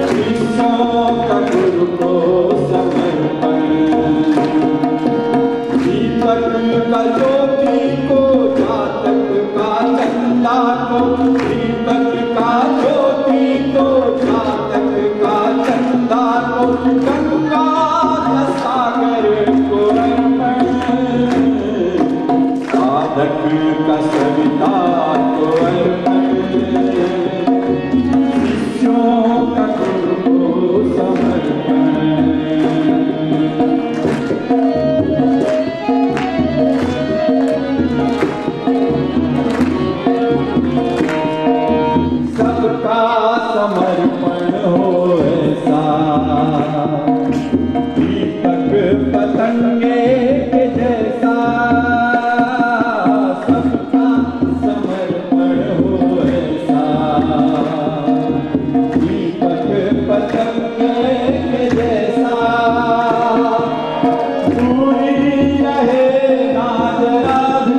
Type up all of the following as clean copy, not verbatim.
शिष्यों का गुरु को समर्पण। दीपक का ज्योति को, जातक का चंदा को, दीपक का ज्योति को, जातक का चंदा को, गंगा का सागर को अर्पण। साधक का सविता को अर्पण। शिष्यों का गुरु को समर्पण। सबका समर्पण हो ऐसा, दीपक पतंगे के जैसा। सबका समर्पण हो ऐसा, दीपक पतंगे के जैसा। दूरी रहे ना जरा भी,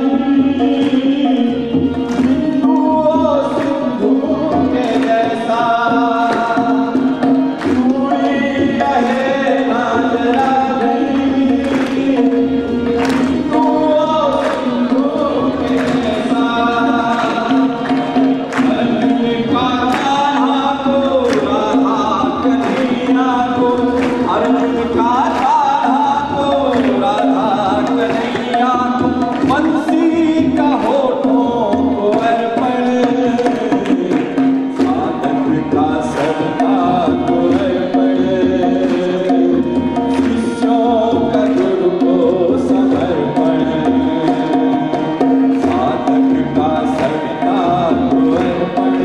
बिंदु और सिंधु के जैसा। दूरी रहे ना जरा भी, बिंदु और सिंधु के जैसा। अर्जुन का चाहा को, राधा कन्हैया को, अर्जुन का चाहा को, राधा कन्हैया को, बंसी का होठों को अर्पण। साधक का सविता को अर्पण। शिष्यों का गुरु को समर्पण। साधक का सविता को अर्पण।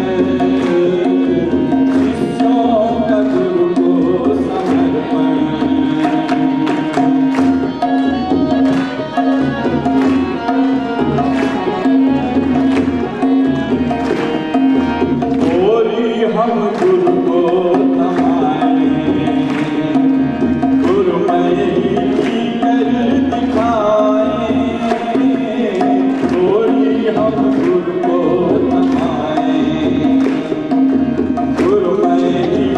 शिष्यों का गुरु को समर्पण। गोरी हम गुरु को नमाएं, गुरुमय की कर दिखाएं। गोरी हम गुरु को नमाएं, गुरुमय की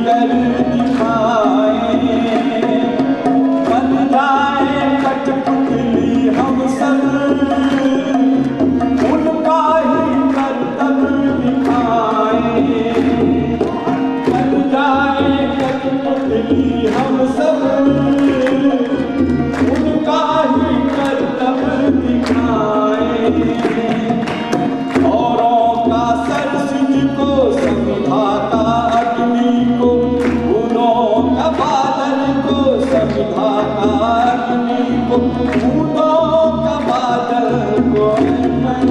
कर दिखाएं। बन जाए कठपुतली हम सब, उनका ही कर्तव्य दिखाएं। बन जाए कठपुतली हम सब, उनका ही कर्तव्य दिखाएं। औरों का सर सिज को, समझाता अग्नि को, फूलों का बादल को, समझाता अग्नि को, फूलों का बादल को अर्पण।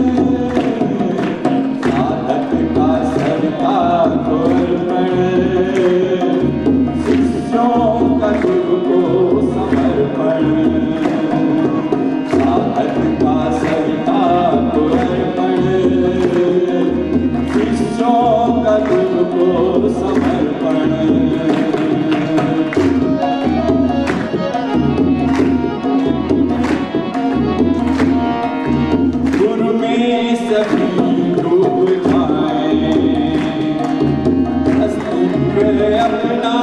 साधक का सविता को अर्पण। शिष्यों का गुरु को समर्पण। साधक का सविता को अर्पण। शिष्यों का गुरु को समर्पण। गुरु में सभी डूब जाएं, अस्तित्व अपना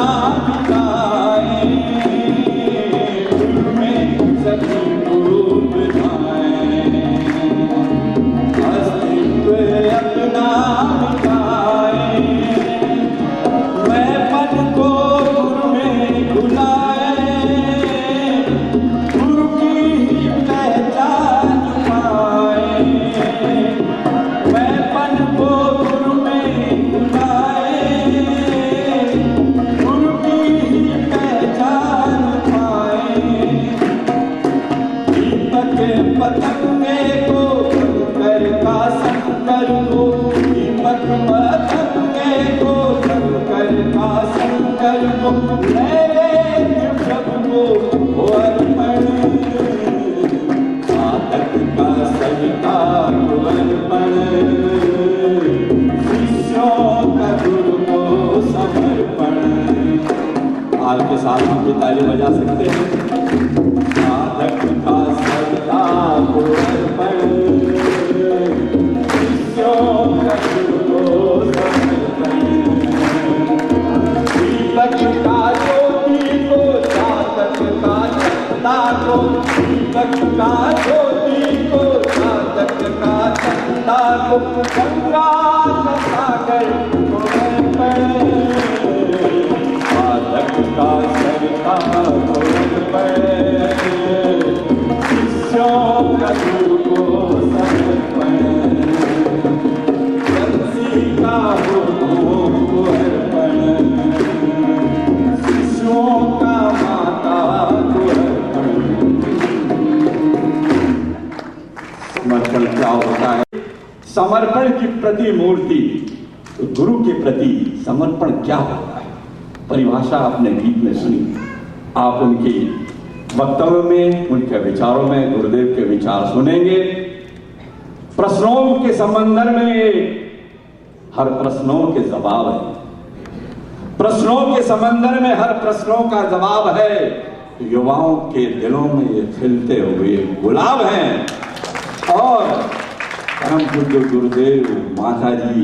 बिताएं। गुरु में सभी डूब जाएं, अस्तित्व अपना बिताएं। मैं पद को गुरु में घुलाएं, गुरु की ही पहचान पाएं। मैं पद को गुरु में घुलाएं, गुरु की ही पहचान पाएं। दीपक पतंगे को, शंकर का शंकर को, दीपक पतंगे को, शंकर का शंकर को, नैवेद्य प्रभु को अर्पण। साधक का सविता को अर्पण। शिष्यों का गुरु को समर्पण। हाल के साथ हम भी ताली बजा सकते हैं। साधक का सविता को अर्पण। शिष्यों का गुरु को समर्पण। सागर कुंवर पड़े, साधक का सरिता कुंवर पड़े, शिष्यों का गुरु को समर्पण, तुलसी का कुंवर पड़े, शिष्यों का माता कुंवर पड़े। समर्पण क्या होता है? समर्पण की प्रतिमूर्ति गुरु के प्रति समर्पण क्या होता है? परिभाषा आपने गीत में सुनी, आप उनकी वक्तव्य में, उनके विचारों में गुरुदेव के विचार सुनेंगे। प्रश्नों के संबंध में हर प्रश्नों के जवाब है, प्रश्नों के संबंध में हर प्रश्नों का जवाब है। युवाओं के दिलों में ये खिलते हुए गुलाब हैं और परम पूज्य गुरुदेव माता जी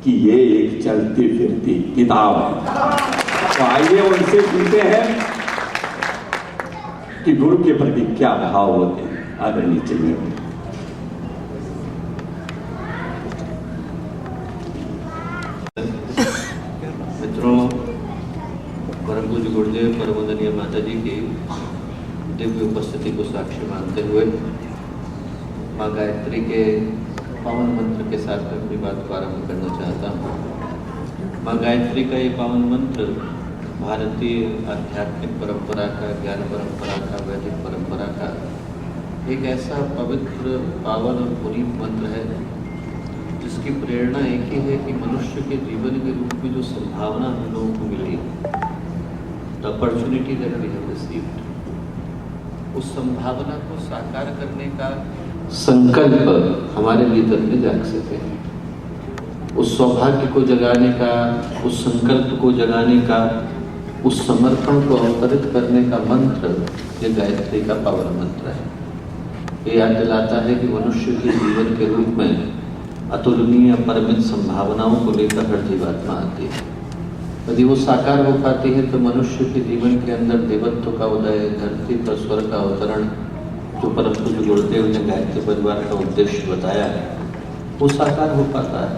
की ये एक चलती फिरती किताब है। तो आइए उनसे सुनते हैं कि गुरु के प्रति क्या भाव होते हैं। आदरणीय चिन्मय मित्रों, परम पूज्य गुरुदेव परमवंदनीय माता जी की दिव्य उपस्थिति को साक्षी मानते हुए माँ गायत्री के पावन मंत्र के साथ मैं अपनी बात को आरंभ करना चाहता हूँ। माँ गायत्री का ये पावन मंत्र भारतीय आध्यात्मिक परंपरा का, ज्ञान परंपरा का, वैदिक परंपरा का एक ऐसा पवित्र, पावन और पुनीत मंत्र है जिसकी प्रेरणा एक ही है कि मनुष्य के जीवन के रूप में जो संभावना हम लोगों को मिली, the opportunity that we have received, उस संभावना को साकार करने का संकल्प हमारे भीतर में जाग सके, उस सौभाग्य को जगाने का, उस संकल्प को जगाने का, उस समर्पण को अवतरित करने का मंत्र ये गायत्री का पावन मंत्र है। ये याद दिलाता है कि मनुष्य के जीवन के रूप में अतुलनीय परिमित संभावनाओं को लेकर हर जीवात्मा आती है। यदि वो साकार हो पाती है तो मनुष्य के जीवन के अंदर देवत्व का उदय, धरती पर स्वर्ग का अवतरण, जो परम पूज्य गुरुदेव ने गायत्री परिवार का उद्देश्य बताया है, वो साकार हो पाता है।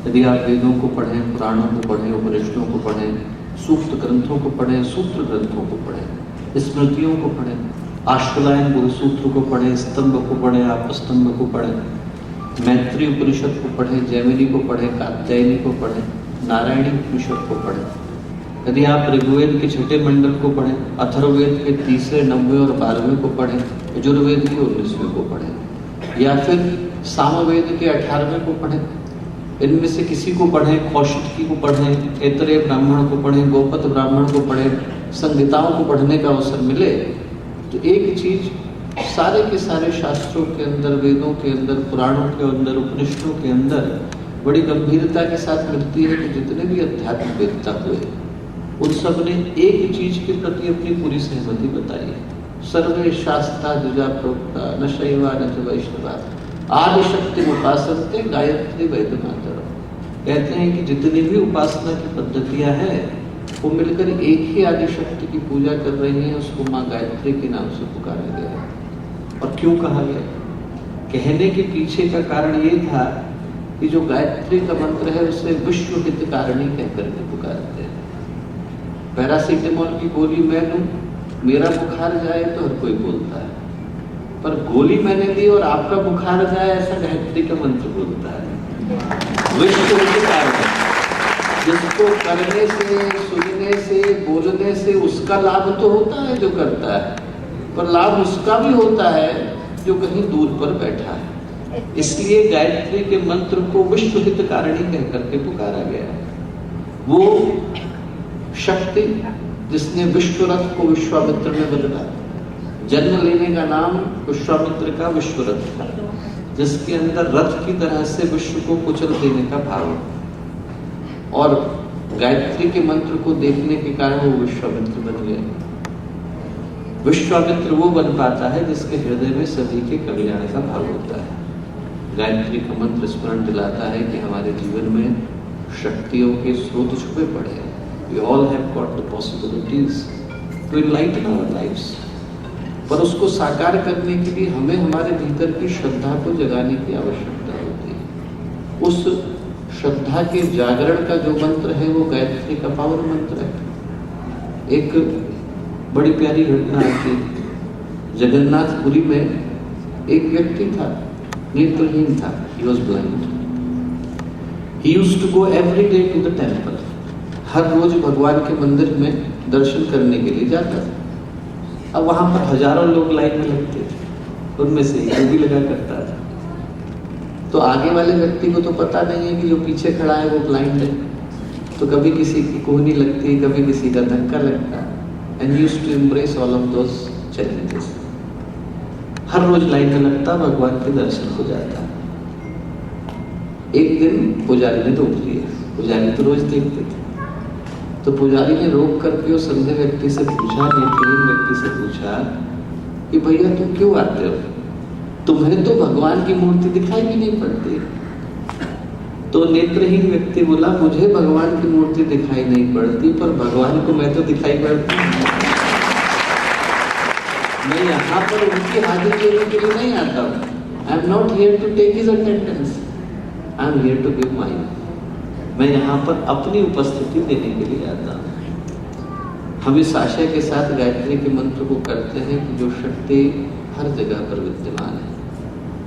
यदि आप वेदों को पढ़ें, पुराणों को पढ़ें, उपनिषदों को पढ़ें, सूक्त ग्रंथों को पढ़ें, सूत्र ग्रंथों को पढ़ें, स्मृतियों को पढ़ें, आश्वलायन गुरु सूत्र को पढ़ें, स्तंभ को पढ़ें, आपस्तंभ को पढ़ें, मैत्री उपनिषद को पढ़ें, जैमिनी को पढ़ें, कात्यायनी को पढ़ें, नारायणी उपनिषद को पढ़ें, यदि आप ऋग्वेद के छठे मंडल को पढ़ें, अथर्ववेद के तीसरे, 9वें और 12वें को पढ़ें, यजुर्वेद के 19वें को पढ़ें, या फिर सामवेद के 18वें को पढ़ें, इनमें से किसी को पढ़ें, कौशिकी को पढ़ें, ऐतरेय ब्राह्मण को पढ़ें, गोपद ब्राह्मण को पढ़ें, संहिताओं को पढ़ने का अवसर मिले, तो एक चीज सारे के सारे शास्त्रों के अंदर, वेदों के अंदर, पुराणों के अंदर, उपनिषदों के अंदर बड़ी गंभीरता के साथ मिलती है कि जितने भी अध्यात्म वेदता हुए, उन सब ने एक चीज के प्रति अपनी पूरी सहमति बताई है। सर्वे शास्त्रा द्विजा प्रोक्ता न शैवा न च वैष्णवा आदि शक्ति उपासनते गायत्री वैद्यनाथ। कहते हैं कि जितनी भी उपासना की पद्धतियां हैं वो मिलकर एक ही आदि शक्ति की पूजा कर रही हैं, उसको माँ गायत्री के नाम से पुकारा गया है। और क्यों कहा गया? कहने के पीछे का कारण ये था कि जो गायत्री का मंत्र है उसे विश्व हितकारिणी कहकर के पुकारते हैं। पैरासिटामोल की गोली मैं लूं, मेरा बुखार जाए तो हर कोई बोलता है, पर गोली मैंने ली और आपका बुखार जाए ऐसा गायत्री का मंत्र बोलता है। विश्व हितकारिणी, जिसको करने से, सुनने से, बोलने से उसका लाभ तो होता है जो करता है, पर लाभ उसका भी होता है जो कहीं दूर पर बैठा है। इसलिए गायत्री के मंत्र को विश्व हितकारिणी कहकर के पुकारा गया है। वो शक्ति जिसने विश्वरथ को विश्वामित्र में बदला, जन्म लेने का नाम विश्वामित्र का विश्वरथ था, जिसके अंदर रथ की तरह से विश्व को कुचल देने का भाव, और गायत्री के मंत्र को देखने के कारण वो विश्वामित्र बन गए। विश्वामित्र वो बन पाता है जिसके हृदय में सभी के कल्याण का भाव होता है। गायत्री का मंत्र स्मरण दिलाता है कि हमारे जीवन में शक्तियों के स्रोत छुपे पड़े हैं। We all have got the possibilities to enlighten our lives, पर उसको साकार करने के लिए हमें हमारे भीतर की श्रद्धा को जगाने की आवश्यकता होती है। उस श्रद्धा के जागरण का जो मंत्र है वो गायत्री का पावन मंत्र है। एक बड़ी प्यारी घटना आती, जगन्नाथपुरी में एक व्यक्ति था, नेत्रहीन था, he was blind. He used to go every day to the temple. हर रोज भगवान के मंदिर में दर्शन करने के लिए जाता था। अब वहां पर हजारों लोग लाइन में लगते थे, उनमें से एक भी लगा करता था। तो आगे वाले व्यक्ति को तो पता नहीं है कि जो पीछे खड़ा है वो ब्लाइंड है, तो कभी किसी की कोहनी लगती, कभी किसी का धक्का लगता, and he used to embrace all of those challenges. हर रोज लाइन में लगता, भगवान के दर्शन हो जाता। एक दिन पुजारी ने रोक लिया, पुजारी तो रोज देखते थे, तो पुजारी ने रोक करके उस अंधे व्यक्ति से पूछा, नेत्रहीन व्यक्ति से पूछा कि भैया तुम क्यों आते हो, तुम्हें तो भगवान की मूर्ति दिखाई भी नहीं पड़ती। तो नेत्रहीन व्यक्ति बोला, मुझे भगवान की मूर्ति दिखाई नहीं पड़ती, पर भगवान को मैं तो दिखाई पड़ती हूं। मैं यहाँ पर उनकी हाजिरी लेने के लिए नहीं आता हूँ। I am not here to take his attendance, I am here to give mine. मैं यहाँ पर अपनी उपस्थिति देने के लिए आता हूँ। हम इस आशय के साथ गायत्री के मंत्र को करते हैं कि जो शक्ति हर जगह पर विद्यमान है,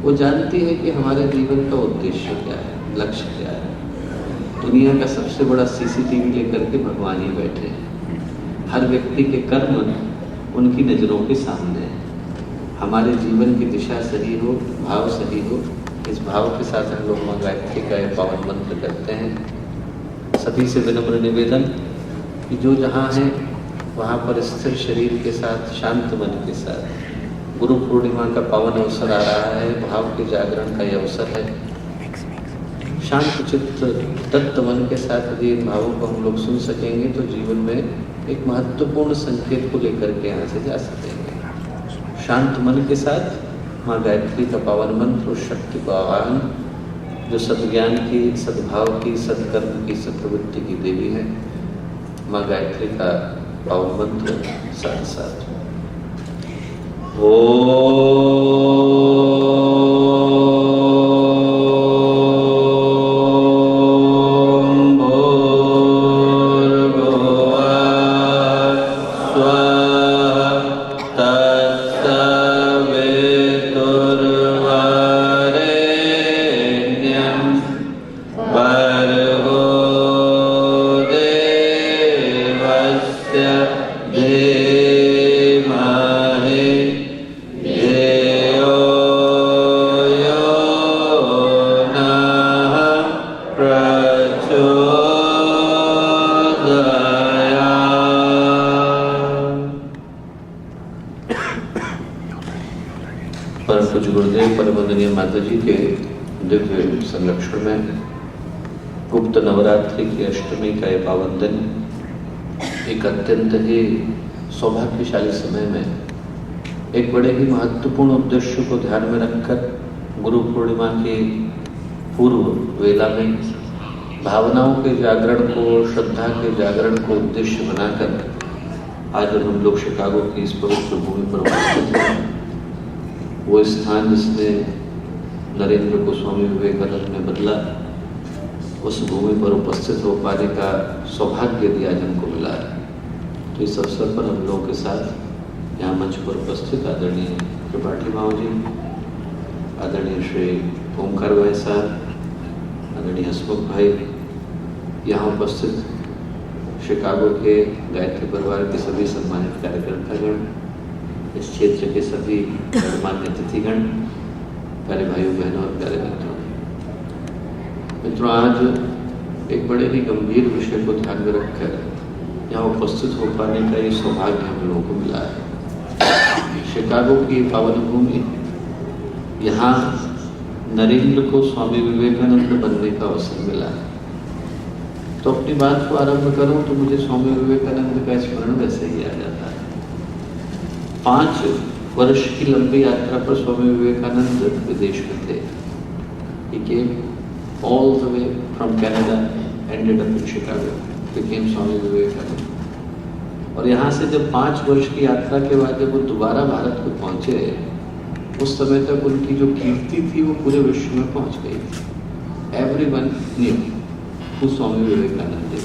वो जानती है कि हमारे जीवन का उद्देश्य क्या है, लक्ष्य क्या है। दुनिया का सबसे बड़ा सीसीटीवी लेकर के भगवान ही बैठे हैं। हर व्यक्ति के कर्म उनकी नजरों के सामने है। हमारे जीवन की दिशा सही हो, भाव सही हो, इस भाव के साथ हम लोग मां गायत्री का यह पावन मंत्र करते हैं। सभी से विनम्र निवेदन कि जो जहाँ है वहाँ पर स्थिर शरीर के साथ, शांत मन के साथ, गुरु पूर्णिमा का पावन अवसर आ रहा है, भाव के जागरण का यह अवसर है। शांत चित्त तत्व मन के साथ यदि इन भावों को हम लोग सुन सकेंगे तो जीवन में एक महत्वपूर्ण संकेत को लेकर के यहाँ से जा सकेंगे। शांत मन के साथ माँ गायत्री का पावन मंत्र, उस शक्ति को आह्वान जो सद्ज्ञान की, सद्भाव की, सत्कर्म की, सत्प्रवृत्ति की देवी है, माँ गायत्री का पावन मंत्र साथ साथ संरक्षण में गुप्त नवरात्रि की अष्टमी का ये पावन दिन एक अत्यंत ही सौभाग्यशाली समय में एक बड़े ही महत्वपूर्ण उद्देश्य को ध्यान में रखकर गुरु पूर्णिमा के पूर्व वेला में भावनाओं के जागरण को, श्रद्धा के जागरण को उद्देश्य बनाकर आज जब हम लोग शिकागो की इस पवित्र भूमि पर उपस्थित हैं, वो स्थान जिसने नरेंद्र को स्वामी विवेकानंद ने बदला, उस भूमि पर उपस्थित हो पाने का सौभाग्य यदि आज हमको मिला है, तो इस अवसर पर हम लोगों के साथ यहाँ मंच पर उपस्थित आदरणीय त्रिपाठी माओ जी, आदरणीय श्री ओमकार भाई साहब, आदरणीय हसमुख भाई, यहाँ उपस्थित शिकागो के गायत्री परिवार के सभी सम्मानित कार्यकर्तागण, इस क्षेत्र के सभी गणमान्य अतिथिगण, प्यारे भाइयों बहनों और प्यारे मित्रों, आज एक बड़े ही गंभीर विषय को ध्यान में रखकर यहाँ उपस्थित हो पाने का ये सौभाग्य हम लोगों को मिला है। शिकागो की पावन भूमि, यहाँ नरेंद्र को स्वामी विवेकानंद बनने का अवसर मिला है। तो अपनी बात को आरंभ करूं तो मुझे स्वामी विवेकानंद का स्मरण वैसे ही आ जाता है। 5 वर्ष की लंबी यात्रा पर स्वामी विवेकानंद विदेश में थे। He came all the way from Canada, ended up in Chicago, became Swami Vivekananda. और यहाँ से जब 5 वर्ष की यात्रा के बाद जब वो दोबारा भारत को पहुँचे, उस समय तक उनकी जो कीर्ति थी वो पूरे विश्व में पहुँच गई थी। Everyone knew वो स्वामी विवेकानंद थे।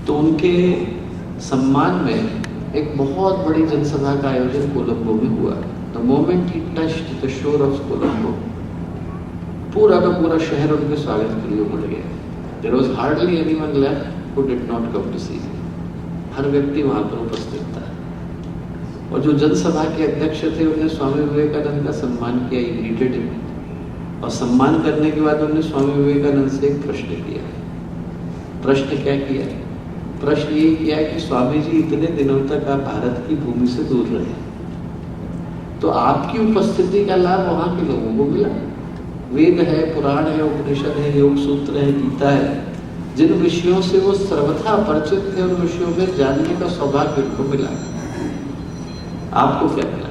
तो उनके सम्मान में एक बहुत बड़ी जनसभा का आयोजन कोलंबो में हुआ। The moment he touched the shore of Colombo, पूरा का पूरा शहर उनके स्वागत के लिए उमड़ गया। There was hardly anyone left who did not come to see him. हर व्यक्ति वहां पर उपस्थित था। और जो जनसभा के अध्यक्ष थे उन्होंने स्वामी विवेकानंद का सम्मान किया, ही ग्रीटेड हिम। और सम्मान करने के बाद उन्होंने स्वामी विवेकानंद से एक प्रश्न किया। प्रश्न क्या किया? प्रश्न ये किया कि स्वामी जी, इतने दिनों तक आप भारत की भूमि से दूर रहे, तो आपकी उपस्थिति का लाभ वहां के लोगों को मिला। वेद है, पुराण है, उपनिषद है, योग सूत्र है, गीता है, जिन विषयों से वो सर्वथा परिचित थे, उन विषयों में जानने का सौभाग्य उनको मिला। आपको क्या मिला?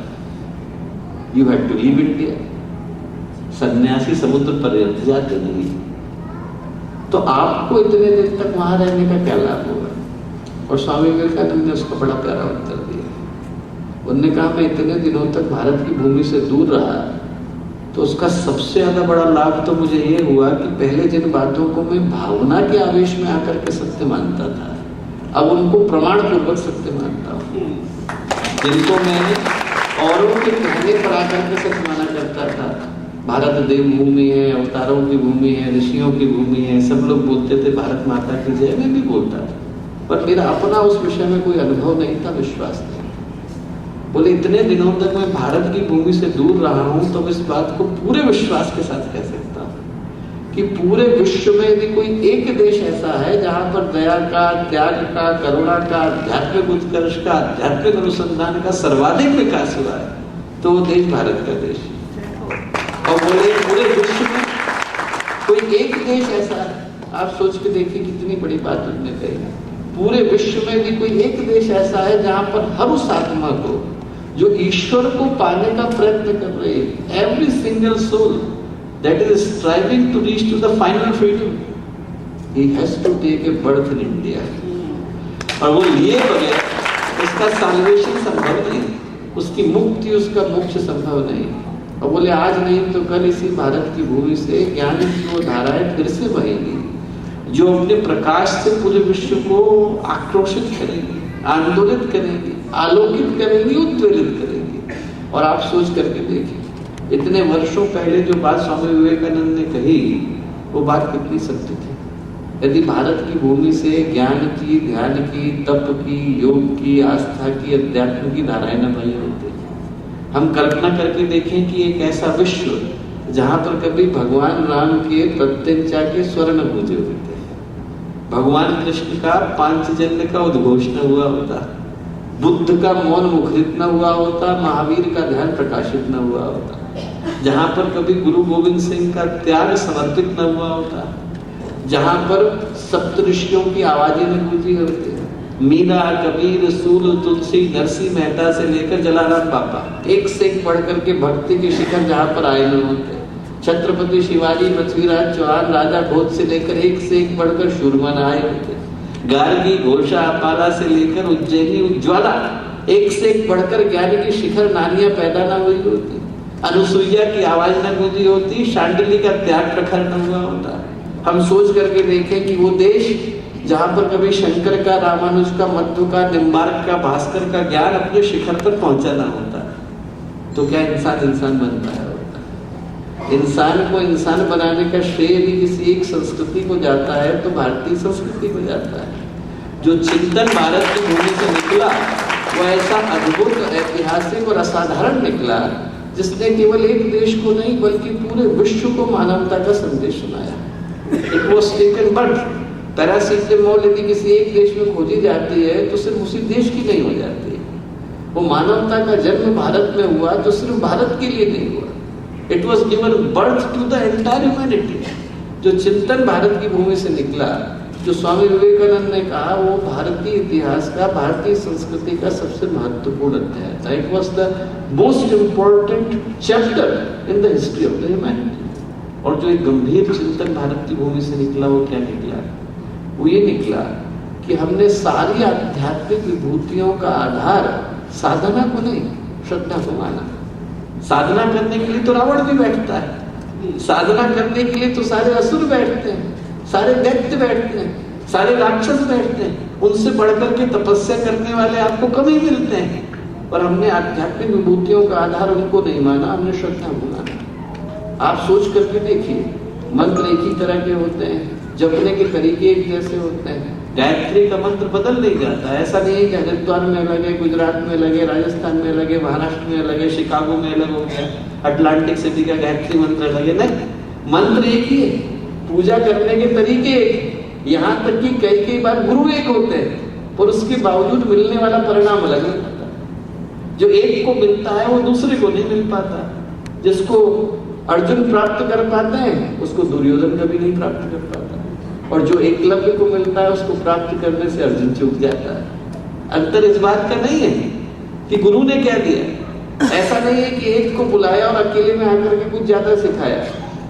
You had to leave India. सन्यासी समुद्र पर्यंत जाते नहीं, तो आपको इतने दिन तक वहां रहने का क्या लाभ होगा? और स्वामी विवेकानंद ने उसका बड़ा प्यारा उत्तर दिया। उन्होंने कहा, मैं इतने दिनों तक भारत की भूमि से दूर रहा, तो उसका सबसे ज्यादा बड़ा लाभ तो मुझे ये हुआ कि पहले जिन बातों को मैं भावना के आवेश में आकर के सत्य मानता था, अब उनको प्रमाण पूर्वक सत्य मानता हूँ। जिनको मैं औरों के कहने पर आकर के सत्य माना करता था, भारत देव भूमि है, अवतारों की भूमि है, ऋषियों की भूमि है, सब लोग बोलते थे भारत माता की जय, मैं भी बोलता था, पर मेरा अपना उस विषय में कोई अनुभव नहीं था, विश्वास नहीं। बोले, इतने दिनों तक मैं भारत की भूमि से दूर रहा हूं, तो इस बात को पूरे विश्वास के साथ कह सकता हूं कि पूरे विश्व में यदि कोई एक देश ऐसा है जहां पर दया का, त्याग का, करुणा का, आध्यात्मिक उत्कर्ष का, आध्यात्मिक अनुसंधान का सर्वाधिक विकास हुआ है, तो वो देश भारत का देश है। और बोले, पूरे विश्व में कोई एक देश ऐसा है, आप सोच के देखिए कितनी बड़ी बात उन्होंने कही। पूरे विश्व में भी कोई एक देश ऐसा है जहां पर हर उस आत्मा को जो ईश्वर को पाने का प्रयत्न कर रही है, every single soul that is striving to reach to the final freedom, he has to take a birth in India. और वो लिए बगैर उसका साल्वेशन संभव नहीं, उसकी मुक्ति, उसका मोक्ष संभव नहीं। और बोले, आज नहीं तो कल इसी भारत की भूमि से ज्ञान की वो धाराएं फिर से बहेंगी, जो अपने प्रकाश से पूरे विश्व को आक्रोशित करेंगी, आंदोलित करेंगी, आलोकित करेंगी, उद्वेलित करेंगी। और आप सोच करके देखिए, इतने वर्षों पहले जो बात स्वामी विवेकानंद ने कही, वो बात कितनी सत्य थी। यदि भारत की भूमि से ज्ञान की, ध्यान की, तप की, योग की, आस्था की, अध्यात्म की धाराएं न बही होती, हम कल्पना करके देखें कि एक ऐसा विश्व जहां पर कभी भगवान राम के प्रत्यंचा के स्वर न गूंजे होते, भगवान कृष्ण का पांचजन्य का उद्घोष न हुआ होता, बुद्ध का मौन मुखरित न हुआ होता, महावीर का ध्यान प्रकाशित न हुआ होता, जहां पर कभी गुरु गोविंद सिंह का त्याग समर्पित न हुआ होता, जहां पर सप्तऋषियों की आवाजें न गूंजी होती, मीरा, कबीर, सूल, तुलसी, नरसिंह मेहता से लेकर जलाराम बापा, एक से एक बढ़ करके भक्ति के शिखर जहां पर आए न होते, छत्रपति शिवाजी, पृथ्वीराज चौहान, राजा भोज से लेकर एक से एक बढ़कर शूरमान आए होते, गार्गी, घोषा, अपाला से लेकर उज्जैनी, उज्ज्वला, एक से एक बढ़कर ज्ञान की शिखर नानियां पैदा न हुई होती, अनुसुईया की आवाज न गूंजी होती, शांडिली का त्याग प्रखर न हुआ होता। हम सोच करके देखें कि वो देश जहां पर कभी शंकर का, रामानुज का, मध्व का, निम्बार्क का, भास्कर का ज्ञान अपने शिखर पर पहुंचा ना होता, तो क्या इंसान बनता है? इंसान को इंसान बनाने का श्रेय यदि किसी एक संस्कृति को जाता है तो भारतीय संस्कृति को जाता है। जो चिंतन भारत की भूमि से निकला वो ऐसा अद्भुत, ऐतिहासिक और असाधारण निकला, जिसने केवल एक देश को नहीं बल्कि पूरे विश्व को मानवता का संदेश सुनाया। It was taken birth. Paracetamol यदि किसी एक देश में खोजी जाती है तो सिर्फ उसी देश की नहीं हो जाती, वो मानवता का जन्म भारत में हुआ तो सिर्फ भारत के लिए नहीं हुआ, it was given birth to the entire humanity. जो चिंतन भारत की भूमि से निकला, जो स्वामी विवेकानंद ने कहा, वो भारतीय इतिहास का, भारतीय संस्कृति का सबसे महत्वपूर्ण अध्याय था। It was the most important chapter in the history of the humanity. और जो एक गंभीर चिंतन भारत की भूमि से निकला, वो क्या निकला? वो ये निकला कि हमने सारी आध्यात्मिक विभूतियों का आधार साधना को नहीं, श्रद्धा को माना। साधना करने के लिए तो रावण भी बैठता है, साधना करने के लिए तो सारे असुर बैठते हैं, सारे दैत्य बैठते हैं, सारे राक्षस बैठते हैं, उनसे बढ़कर के तपस्या करने वाले आपको कम ही मिलते हैं। और हमने आध्यात्मिक विभूतियों का आधार उनको नहीं माना, हमने श्रद्धा को माना। आप सोच करके देखिए, मंत्र एक ही तरह के होते हैं, जपने के तरीके एक जैसे होते हैं। गायत्री का मंत्र बदल नहीं जाता। ऐसा नहीं है कि हरिद्वार में अलग है, गुजरात में अलग है, राजस्थान में अलग है, महाराष्ट्र में अलग है, शिकागो में अलग हो गया, अटलांटिक सिटी का गायत्री मंत्र अलग है। नहीं, मंत्र एक ही है, पूजा करने के तरीके एक, यहाँ तक कि कई बार गुरु एक होते हैं, पर उसके बावजूद मिलने वाला परिणाम अलग नहीं होता। जो एक को मिलता है वो दूसरे को नहीं मिल पाता। जिसको अर्जुन प्राप्त कर पाते हैं उसको दुर्योधन कभी नहीं प्राप्त कर पाता, और जो एकलव्य को मिलता है उसको प्राप्त करने से अर्जुन चूक जाता है। अंतर इस बात का नहीं है कि गुरु ने क्या दिया, ऐसा नहीं है कि एक को बुलाया और अकेले में आकर के कुछ ज्यादा सिखाया।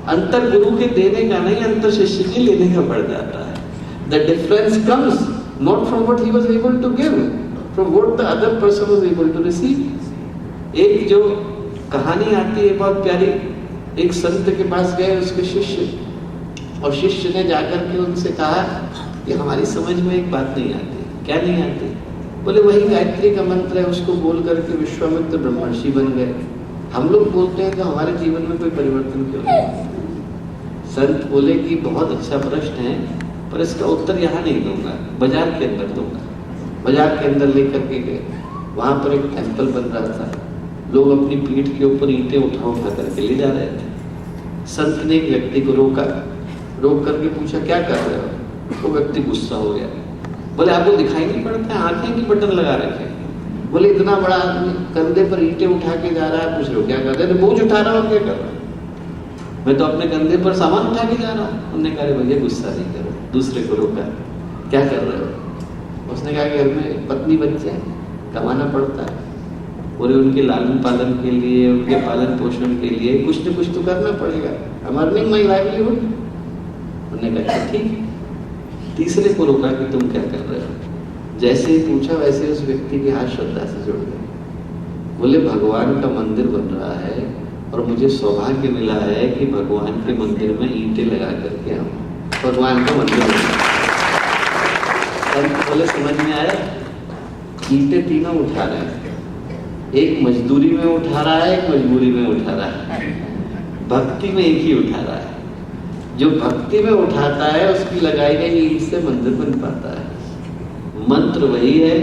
अंतर गुरु के देने का नहीं, अंतर शिष्य के लेने का पड़ जाता है। The difference comes not from what he was able to give, from what the other person was able to receive. एक जो कहानी आती है बहुत प्यारी, एक संत के पास गए उसके शिष्य, और शिष्य ने जाकर के उनसे कहा कि हमारी समझ में एक बात नहीं आती। क्या नहीं आती? बोले वही गायत्री का मंत्र है, उसको बोल करके विश्वामित्र ब्रह्मर्षि बन गए। हम लोग बोलते हैं तो हमारे जीवन में कोई परिवर्तन क्यों नहीं? संत बोले कि बहुत अच्छा प्रश्न है, पर इसका उत्तर यहाँ नहीं दूंगा, बाजार के अंदर दूंगा। बाजार के अंदर लेकर के गए, वहां पर एक टेम्पल बन रहा था, लोग अपनी पीठ के ऊपर ईंटें उठा करके ले जा रहे थे। संत ने एक व्यक्ति को रोक करके पूछा क्या कर रहे हो? वो व्यक्ति गुस्सा हो गया, बोले आपको दिखाई नहीं पड़ता है, आंखें की बटन लगा रखे। बोले इतना बड़ा आदमी कंधे पर ईंटें उठा के जा रहा है, पूछ रहे हो क्या कर रहे हैं? बोझ उठा रहा हो, क्या कर रहा है? मैं तो अपने कंधे पर सामान उठा के जा रहा हूँ। उन्होंने कहा भैया गुस्सा नहीं करो, दूसरे को रोका, क्या कर रहे हो? उसने कहा घर में पत्नी बच्चे हैं, कमाना पड़ता है, और उनके लालन पालन के लिए, उनके पालन पोषण के लिए कुछ न कुछ तो करना पड़ेगा। I am earning my livelihood. उन्होंने कहा ठीक। तीसरे को रोका कि तुम क्या कर रहे हो? जैसे ही पूछा वैसे उस व्यक्ति के हाथ श्रद्धा से जुड़ गए। बोले भगवान का मंदिर बन रहा है और मुझे सौभाग्य मिला है कि भगवान के मंदिर में ईंटें लगा करके आऊं। भगवान का मंदिर बन रहा है। बोले समझ में आया? ईंटें तीनों उठा रहे हैं, एक मजदूरी में उठा रहा है, एक मजबूरी में उठा रहा है, भक्ति में एक ही उठा रहा है। जो भक्ति में उठाता है उसकी लगाई गई ईंट से मंदिर बन पाता है। मंत्र वही है,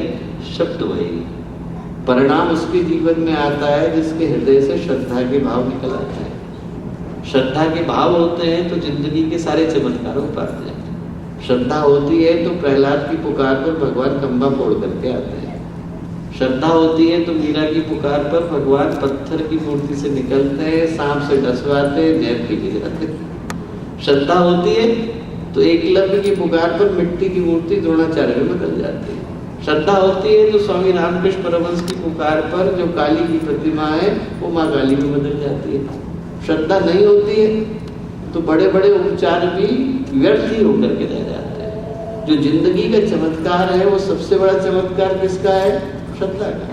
शब्द वही है, परिणाम उसके जीवन में आता है जिसके हृदय से श्रद्धा के भाव निकल आते हैं। श्रद्धा के भाव होते हैं तो जिंदगी के सारे चमत्कार हो पाते हैं। श्रद्धा होती है तो प्रहलाद की पुकार पर भगवान खंबा फोड़ करके आते हैं। श्रद्धा होती है तो मीरा की पुकार पर भगवान पत्थर की मूर्ति से निकलते हैं, सांप से डसवाते हैं, जैब के गिराते हैं। श्रद्धा होती है तो एकलव्य की पुकार पर मिट्टी की मूर्ति द्रोणाचार्य में बदल जाती है। श्रद्धा होती है तो स्वामी रामकृष्ण परमहंस की पुकार पर जो काली की प्रतिमा है वो माँ काली में बदल जाती है। श्रद्धा नहीं होती है तो बड़े बड़े उपचार भी व्यर्थ ही होकर के रह जाते हैं। जो जिंदगी का चमत्कार है वो सबसे बड़ा चमत्कार किसका है? श्रद्धा का।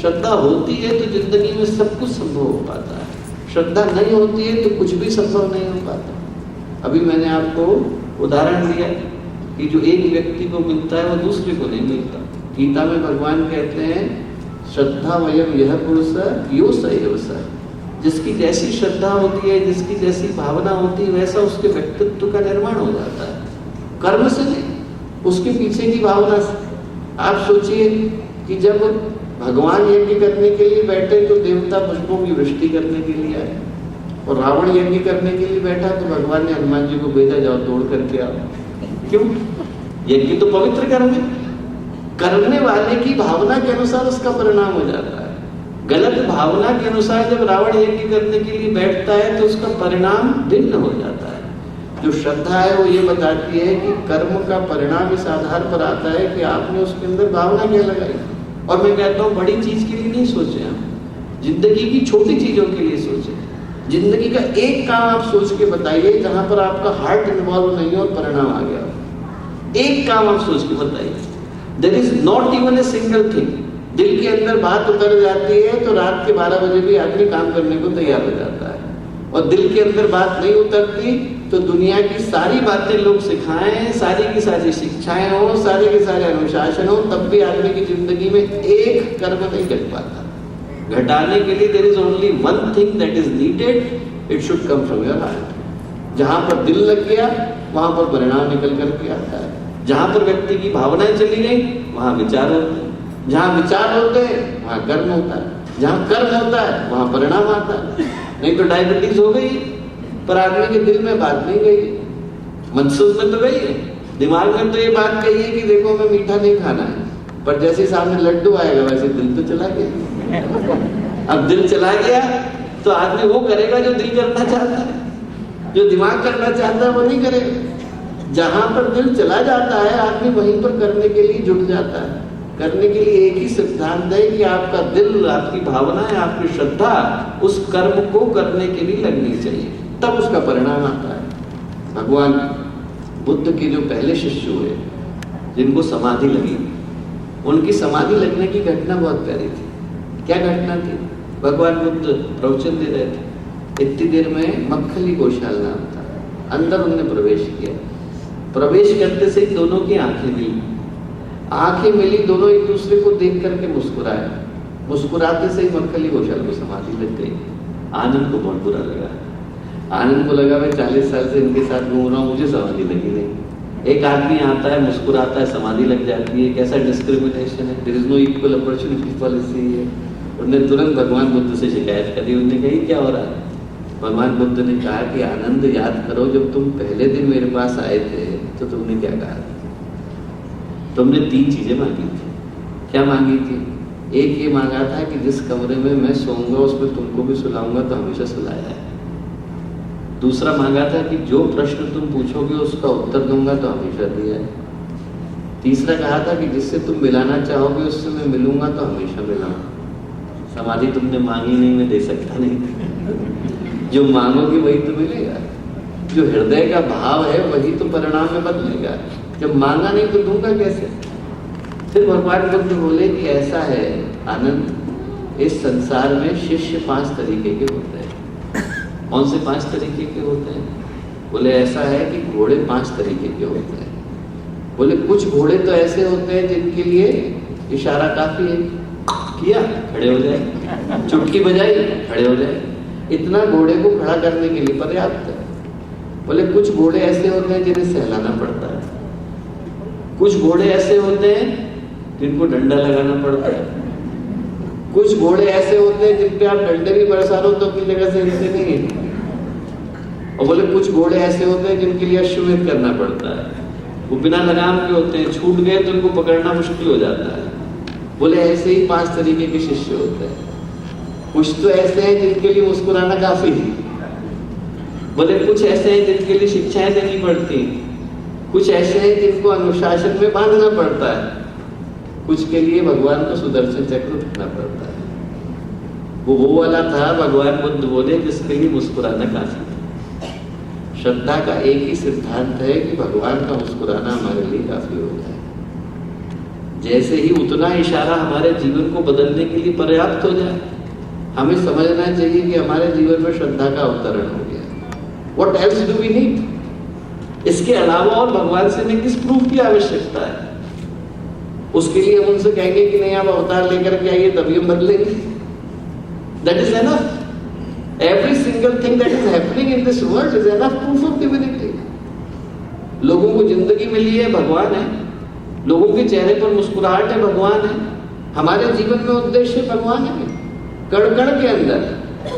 श्रद्धा होती है तो जिंदगी में सब कुछ संभव हो पाता है। श्रद्धा नहीं होती है तो कुछ भी संभव नहीं हो पाता। अभी मैंने आपको उदाहरण दिया कि जो एक व्यक्ति को मिलता है वो दूसरे को नहीं मिलता। गीता में भगवान कहते हैं श्रद्धा वयम यह पुरुष यो स एव स। जिसकी जैसी श्रद्धा होती है, जिसकी जैसी भावना होती है, वैसा उसके व्यक्तित्व का निर्माण हो जाता है। कर्म से नहीं, उसके पीछे की भावना से। आप सोचिए कि जब भगवान यज्ञ करने के लिए बैठे तो देवता पुष्पों की वृष्टि करने के लिए आए, और रावण यज्ञ करने के लिए बैठा तो भगवान ने हनुमान जी को भेजा, जाओ तोड़ करके आओ। क्यों? यज्ञ तो पवित्र कर्म है, करने वाले की भावना के अनुसार उसका परिणाम हो जाता है। गलत भावना के अनुसार जब रावण यज्ञ करने के लिए बैठता है तो उसका परिणाम भिन्न हो जाता है। जो श्रद्धा है वो ये बताती है कि कर्म का परिणाम इस आधार पर आता है कि आपने उसके अंदर भावना क्या लगाई। और मैं कहता हूँ बड़ी चीज के लिए नहीं सोचे हम, जिंदगी की छोटी चीजों के लिए सोचे। जिंदगी का एक काम आप सोच के बताइए जहां पर आपका हार्ट इन्वॉल्व नहीं हो और परिणाम आ गया। एक काम आप सोच के बताइए। There is not even a single thing. दिल के अंदर बात उतर जाती है तो रात के 12 बजे भी आदमी काम करने को तैयार हो जाता है, और दिल के अंदर बात नहीं उतरती तो दुनिया की सारी बातें लोग सिखाएं, सारी की सारी शिक्षाएं हो, सारे के सारे अनुशासन हो, तब भी आदमी की जिंदगी में एक कर्म नहीं घट पाता। घटाने के लिए there is only one thing that is needed, it should come from your heart. जहां पर दिल लग गया वहां पर परिणाम निकल करके आता है। जहां पर व्यक्ति की भावनाएं चली गई वहां विचार होते हैं, जहां विचार होते हैं वहां कर्म होता है, जहां कर्म होता है वहां परिणाम आता है। नहीं तो डायबिटीज हो गई पर आदमी के दिल में बात नहीं गई, मनसूब में तो गई है, दिमाग में तो ये बात कही है कि देखो मैं मीठा नहीं खाना है, पर जैसे सामने लड्डू आएगा वैसे दिल तो चला गया। अब दिल चला गया तो आदमी वो करेगा जो दिल करना चाहता है, जो दिमाग करना चाहता है वो नहीं करेगा। जहां पर दिल चला जाता है आदमी वहीं पर करने के लिए जुट जाता है। करने के लिए एक ही सिद्धांत है कि आपका दिल, आपकी भावनाएं, आपकी श्रद्धा उस कर्म को करने के लिए लगनी चाहिए, तब उसका परिणाम आता है। भगवान बुद्ध के जो पहले शिष्य हुए जिनको समाधि लगी, उनकी समाधि लगने की घटना बहुत प्यारी थी। क्या घटना थी? भगवान बुद्ध प्रवचन दे रहे थे, इतनी देर में मक्खली गोशाल नाम था, अंदर उन्होंने प्रवेश किया। प्रवेश करते से ही दोनों की आंखें मिली, आंखें मिली, दोनों एक दूसरे को देख करके मुस्कुराए। मुस्कुराते से ही मक्खली गोशाल को समाधि लग गई। आनंद को बहुत बुरा लगा। आनंद को लगा मैं 40 साल से इनके साथ घूम रहा हूँ, मुझे समाधि लगी नहीं। एक आदमी आता है, मुस्कुराता है, समाधि लग जाती है, कैसा डिस्क्रिमिनेशन है। There is no equal opportunity policy है। उन्होंने तुरंत भगवान बुद्ध से शिकायत करी। उन्होंने कही क्या हो रहा है? भगवान बुद्ध ने कहा कि आनंद याद करो, जब तुम पहले दिन मेरे पास आए थे तो तुमने क्या कहा? तुमने 3 चीजें मांगी थी। क्या मांगी थी? एक ये मांगा था कि जिस कमरे में मैं सोऊंगा उसमें तुमको भी सुलाऊंगा, तो हमेशा सुलाया है। दूसरा मांगा था कि जो प्रश्न तुम पूछोगे उसका उत्तर दूंगा, तो हमेशा दिया है। तीसरा कहा था कि जिससे तुम मिलाना चाहोगे उससे मैं मिलूंगा, तो हमेशा मिलाऊंगा। समाधि तुमने मांगी नहीं, मैं दे सकता नहीं। जो मांगोगे वही तो मिलेगा। जो हृदय का भाव है वही तो परिणाम में बदलेगा। जब मांगा नहीं तो दूंगा कैसे? फिर भगवान बुद्ध बोले कि ऐसा है आनंद, इस संसार में शिष्य 5 तरीके के होते हैं। कौन से 5 तरीके के होते हैं? बोले ऐसा है कि घोड़े 5 तरीके के होते हैं। बोले कुछ घोड़े तो ऐसे होते हैं जिनके लिए इशारा काफी है, किया खड़े हो जाए, चुटकी बजाई खड़े हो जाए, इतना घोड़े को खड़ा करने के लिए पर्याप्त है। बोले कुछ घोड़े ऐसे होते हैं जिन्हें सहलाना पड़ता है, कुछ घोड़े ऐसे होते हैं जिनको डंडा लगाना पड़ता है, कुछ घोड़े ऐसे होते हैं जिन पे आप डंडे भी बरसा लो तो अपनी जगह से हिलते नहीं है। और बोले कुछ घोड़े ऐसे होते हैं जिनके लिए अश्वमेध करना पड़ता है, वो बिना लगाम के होते हैं, छूट गए तो उनको पकड़ना मुश्किल हो जाता है। बोले ऐसे ही 5 तरीके के शिष्य होते हैं। कुछ तो ऐसे हैं जिनके लिए मुस्कुराना काफी है। बोले कुछ ऐसे हैं जिनके लिए शिक्षाएं देनी पड़ती, कुछ ऐसे हैं जिनको अनुशासन में बांधना पड़ता है, कुछ के लिए भगवान को सुदर्शन चक्र उठाना पड़ता है। वो वाला था भगवान बुद्ध बोले जिसके लिए मुस्कुराना काफी है। श्रद्धा का एक ही सिद्धांत है कि भगवान का मुस्कुराना हमारे लिए काफी हो जाए। जैसे ही उतना इशारा हमारे जीवन को बदलने के लिए पर्याप्त हो जाए, हमें समझना चाहिए कि हमारे जीवन में श्रद्धा का अवतरण हो गया। What else do we need? इसके अलावा और भगवान से हमें किस प्रूफ की आवश्यकता है? उसके लिए हम उनसे कहेंगे कि नहीं आप अवतार लेकर के आइए तभी हम बदलेंगे। That is enough. Every single thing that is happening in this world is enough proof of divinity. लोगों को जिंदगी मिली है भगवान है, लोगों के चेहरे पर मुस्कुराहट है भगवान है, हमारे जीवन में उद्देश्य भगवान है। कण कण के अंदर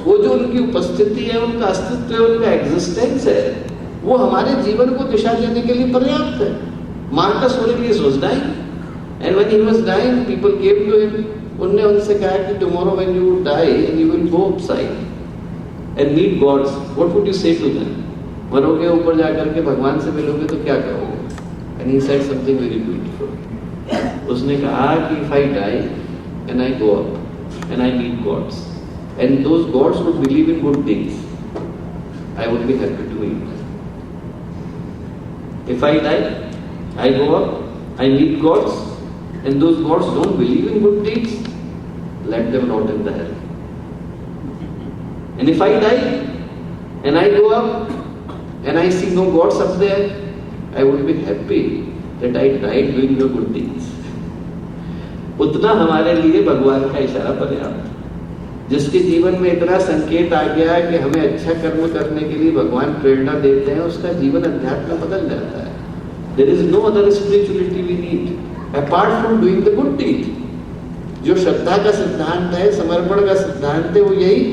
वो जो उनकी उपस्थिति है, उनका अस्तित्व है, उनका एग्जिस्टेंस है, वो हमारे जीवन को दिशा देने के लिए पर्याप्त है। Marcus Aurelius was dying and when he was dying people came to him. उन्होंने उनसे कहा कि tomorrow when you die and you will go upside and meet gods, what would you say to them? मरोगे, ऊपर जाकर के भगवान से मिलोगे तो क्या कहोगे? And he said something very beautiful. उसने कहा कि if I die and I go up and I meet gods and those gods would believe in good deeds, I would be happy to meet them. If I die, I go up, I meet gods, and those gods don't believe in good deeds, let them rot in the hell. And if I die and I go up and I see no gods up there, I would be happy that I tried doing the good deeds. उतना हमारे लिए भगवान का इशारा पर्याप्त है। जिसके जीवन में इतना संकेत आ गया है कि हमें अच्छा कर्म करने के लिए भगवान प्रेरणा देते हैं, उसका जीवन अध्यात्म बदल जाता है। There is no other spirituality we need apart from doing the good deed. जो श्रद्धा का सिद्धांत है, समर्पण का सिद्धांत है, वो यही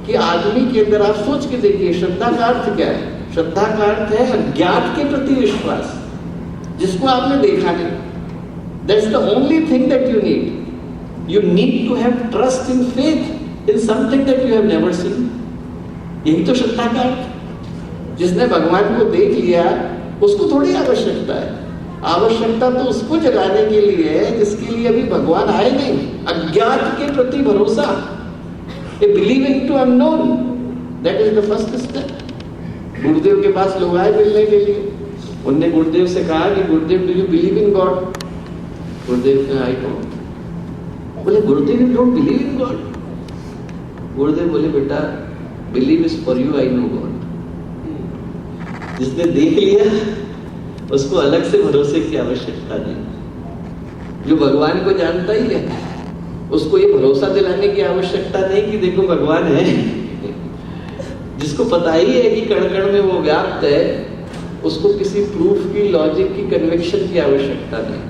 कि आदमी के अंदर, आप सोच के देखिए, श्रद्धा का अर्थ क्या है? श्रद्धा का अर्थ है अज्ञात के प्रति विश्वास, जिसको आपने देखा नहीं। That's the only thing that you need. You need to have trust in faith in something that you have never seen. यही तो श्रद्धा का अर्थ। जिसने भगवान को देख लिया उसको थोड़ी आवश्यकता है। आवश्यकता तो उसको जगाने के लिए है जिसके लिए अभी भगवान आए नहीं। अज्ञात के प्रति भरोसा, a believing to unknown, that is the first step. गुरुदेव के पास लोग आए मिलने के लिए, उनने गुरुदेव से कहा कि गुरुदेव, do you believe in God? गुरुदेव कहा, आई डोंट। बोले, गुरुदेव, you don't believe in God? गुरुदेव बोले, बेटा, believe is for you, I know God. जिसने देख लिया उसको अलग से भरोसे की आवश्यकता नहीं। जो भगवान को जानता ही है उसको ये भरोसा दिलाने की आवश्यकता नहीं कि देखो भगवान है। जिसको पता ही है कि कण कण में वो व्याप्त है, उसको किसी प्रूफ की, लॉजिक की, कन्विक्शन की आवश्यकता नहीं।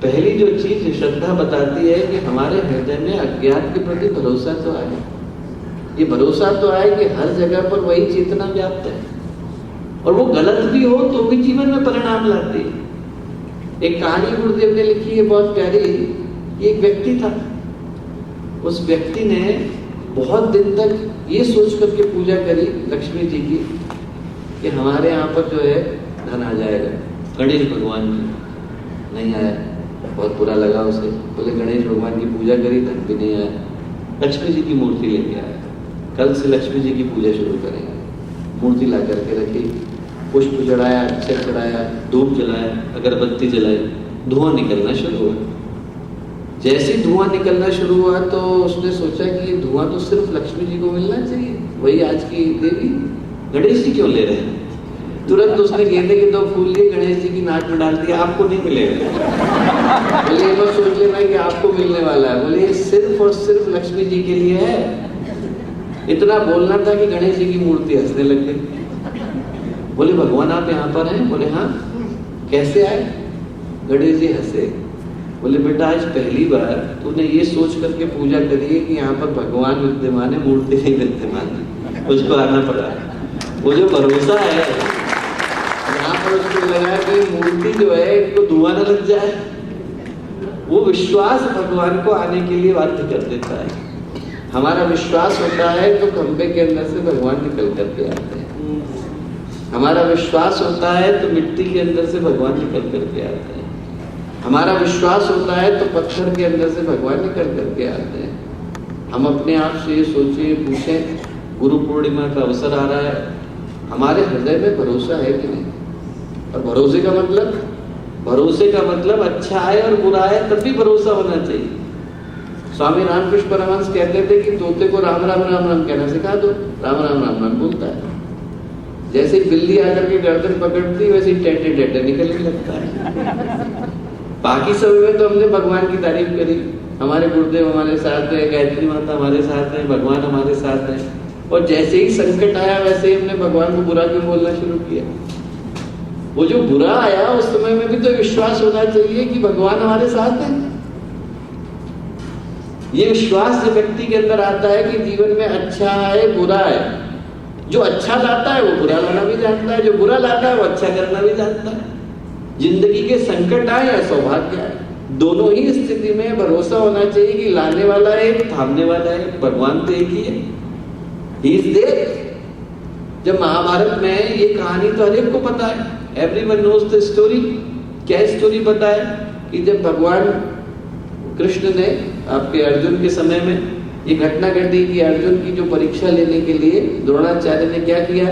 पहली जो चीज श्रद्धा बताती है कि हमारे हृदय में अज्ञात के प्रति भरोसा तो आए। ये भरोसा तो आए कि हर जगह पर वही चेतना व्याप्त है, और वो गलत भी हो तो भी जीवन में परिणाम लाती है। एक कहानी गुरुदेव ने लिखी है बहुत प्यारी। एक व्यक्ति था, उस व्यक्ति ने बहुत दिन तक ये सोच करके पूजा करी लक्ष्मी जी की कि हमारे यहाँ पर जो है धन आ जाएगा। गणेश भगवान की नहीं आया, बहुत बुरा लगा उसे। बोले, गणेश भगवान की पूजा करी, धन भी नहीं आया। लक्ष्मी जी की मूर्ति लेके आया, कल से लक्ष्मी जी की पूजा शुरू करेंगे। मूर्ति ला करके रखी, पुष्प चढ़ाया, अक्षर चढ़ाया, धूप जलाया, अगरबत्ती जलाई, धुआं निकलना शुरू हुआ। जैसे धुआं निकलना शुरू हुआ तो उसने सोचा कि ये धुआं तो सिर्फ लक्ष्मी जी को मिलना चाहिए, वही आज की देवी, गणेश जी क्यों ले रहे हैं? तुरंत उसने गेंदे के 2 फूल लिए, गणेश जी की नाक में डाल दिया, आपको नहीं मिलेगा। बोले, बस सोच लेना कि आपको मिलने वाला है। बोले, ये सिर्फ और सिर्फ लक्ष्मी जी के लिए है। इतना बोलना था कि गणेश जी की मूर्ति हंसने लग गई। बोले, भगवान आप यहाँ पर हैं? बोले, हाँ। कैसे आए? गणेश जी हंसे। बोले, बेटा, आज पहली बार तूने ये सोच करके पूजा करी है कि यहाँ पर भगवान विद्यमान है, मूर्ति नहीं विद्यमान है। उसको आना पड़ा। वो जो भरोसा है, यहाँ पर उसको लगा कि मूर्ति जो है इनको धुआं न लग जाए, वो विश्वास भगवान को आने के लिए बाध्य कर देता है। हमारा विश्वास होता है तो खंबे के अंदर से भगवान निकल करके आते हैं। हमारा विश्वास होता है तो मिट्टी के अंदर से भगवान निकल करके आते हैं। हमारा विश्वास होता है तो पत्थर के अंदर से भगवान निकल करके आते हैं। हम अपने आप से ये सोचिए, पूछें, गुरु पूर्णिमा का अवसर आ रहा है, हमारे हृदय में भरोसा है कि नहीं? और भरोसे का मतलब अच्छा है और बुरा है तब भी भरोसा होना चाहिए। स्वामी रामकृष्ण परमहंस कहते थे कि तोते को राम राम राम राम कहना सिखा दो, राम राम राम राम बोलता है। जैसे बिल्ली आकर के गर्दन पकड़ती वैसे टेटे टेटे निकलने लगता है। बाकी समय में तो हमने भगवान की तारीफ करी, हमारे गुरुदेव हमारे साथ है, गायत्री माता हमारे साथ है, भगवान हमारे साथ है। और जैसे ही संकट आया वैसे ही हमने भगवान को बुरा क्यों बोलना शुरू किया। वो जो बुरा आया उस समय में भी तो विश्वास होना चाहिए कि भगवान हमारे साथ है। ये विश्वास जब व्यक्ति के अंदर आता है कि जीवन में अच्छा है, बुरा है, जो अच्छा लाता है वो बुरा लाना भी जानता है, जो बुरा लाता है वो अच्छा करना भी जानता है। जिंदगी के संकट आए या सौभाग्य आए, दोनों ही स्थिति में भरोसा होना चाहिए कि लाने वाला एक, थामने वाला एक, भगवान तो एक ही है। He is there। जब महाभारत में ये कहानी तो हर एक को पता है, everyone knows the story। क्या स्टोरी पता है कि जब भगवान कृष्ण ने आपके अर्जुन के समय में ये घटना घटी कि अर्जुन की जो परीक्षा लेने के लिए द्रोणाचार्य ने क्या किया,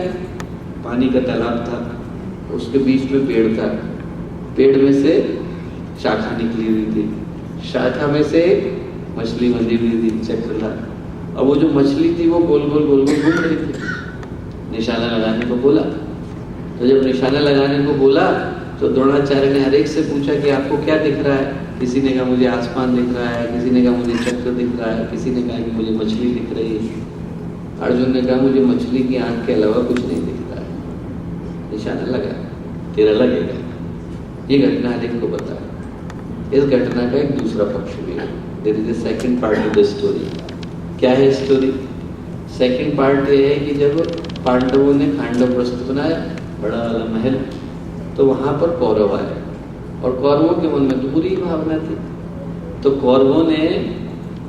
पानी का तालाब था, उसके बीच में पेड़ था, पेड़ में से शाखा निकली हुई थी, शाखा में से मछली बंधी हुई थी, चक्र था, और वो जो मछली थी वो गोल गोल घूम रही थी। निशाना लगाने को बोला। तो जब निशाना लगाने को बोला तो द्रोणाचार्य ने हर एक से पूछा कि आपको क्या दिख रहा है। किसी ने कहा मुझे आसमान दिख रहा है, किसी ने कहा मुझे चक्र दिख रहा है, किसी ने कहा कि मुझे मछली दिख रही है। अर्जुन ने कहा मुझे मछली की आंख के अलावा कुछ नहीं दिख रहा है। निशाना लगा, तेरा लगेगा। ये घटना हर एक को पता है। इस घटना का एक दूसरा पक्ष भी है। There is a second part of the story. क्या है स्टोरी? सेकंड पार्ट ये है कि जब पांडवों ने खांडवप्रस्थ बनाया, बड़ा वाला महल, तो वहां पर कौरव आए और कौरवों के मन में तो बुरी भावना थी। तो कौरवों ने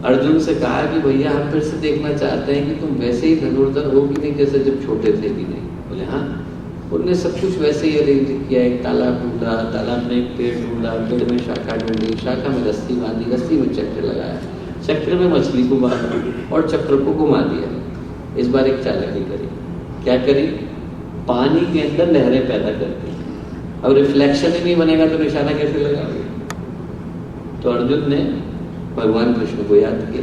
अर्जुन से कहा कि भैया हम फिर से देखना चाहते हैं कि तुम वैसे ही धनुर्धर हो कि नहीं जैसे जब छोटे थे कि नहीं। बोले हाँ। उनने सब कुछ वैसे ही अरेंज किया। एक तालाब ढूंढा, तालाब में एक पेड़ ढूंढा, पेड़ में शाखा ढूंढी, शाखा में रस्सी बांधी, रस्सी में चक्र लगाया, चक्र में मछली को बांधा और चक्र को घुमा दिया। इस बार एक चालाकी करी। क्या करी? पानी के अंदर लहरें पैदा करती। अब रिफ्लेक्शन ही नहीं बनेगा तो निशाना कैसे लगाओगे? तो अर्जुन ने भगवान कृष्ण को याद किया।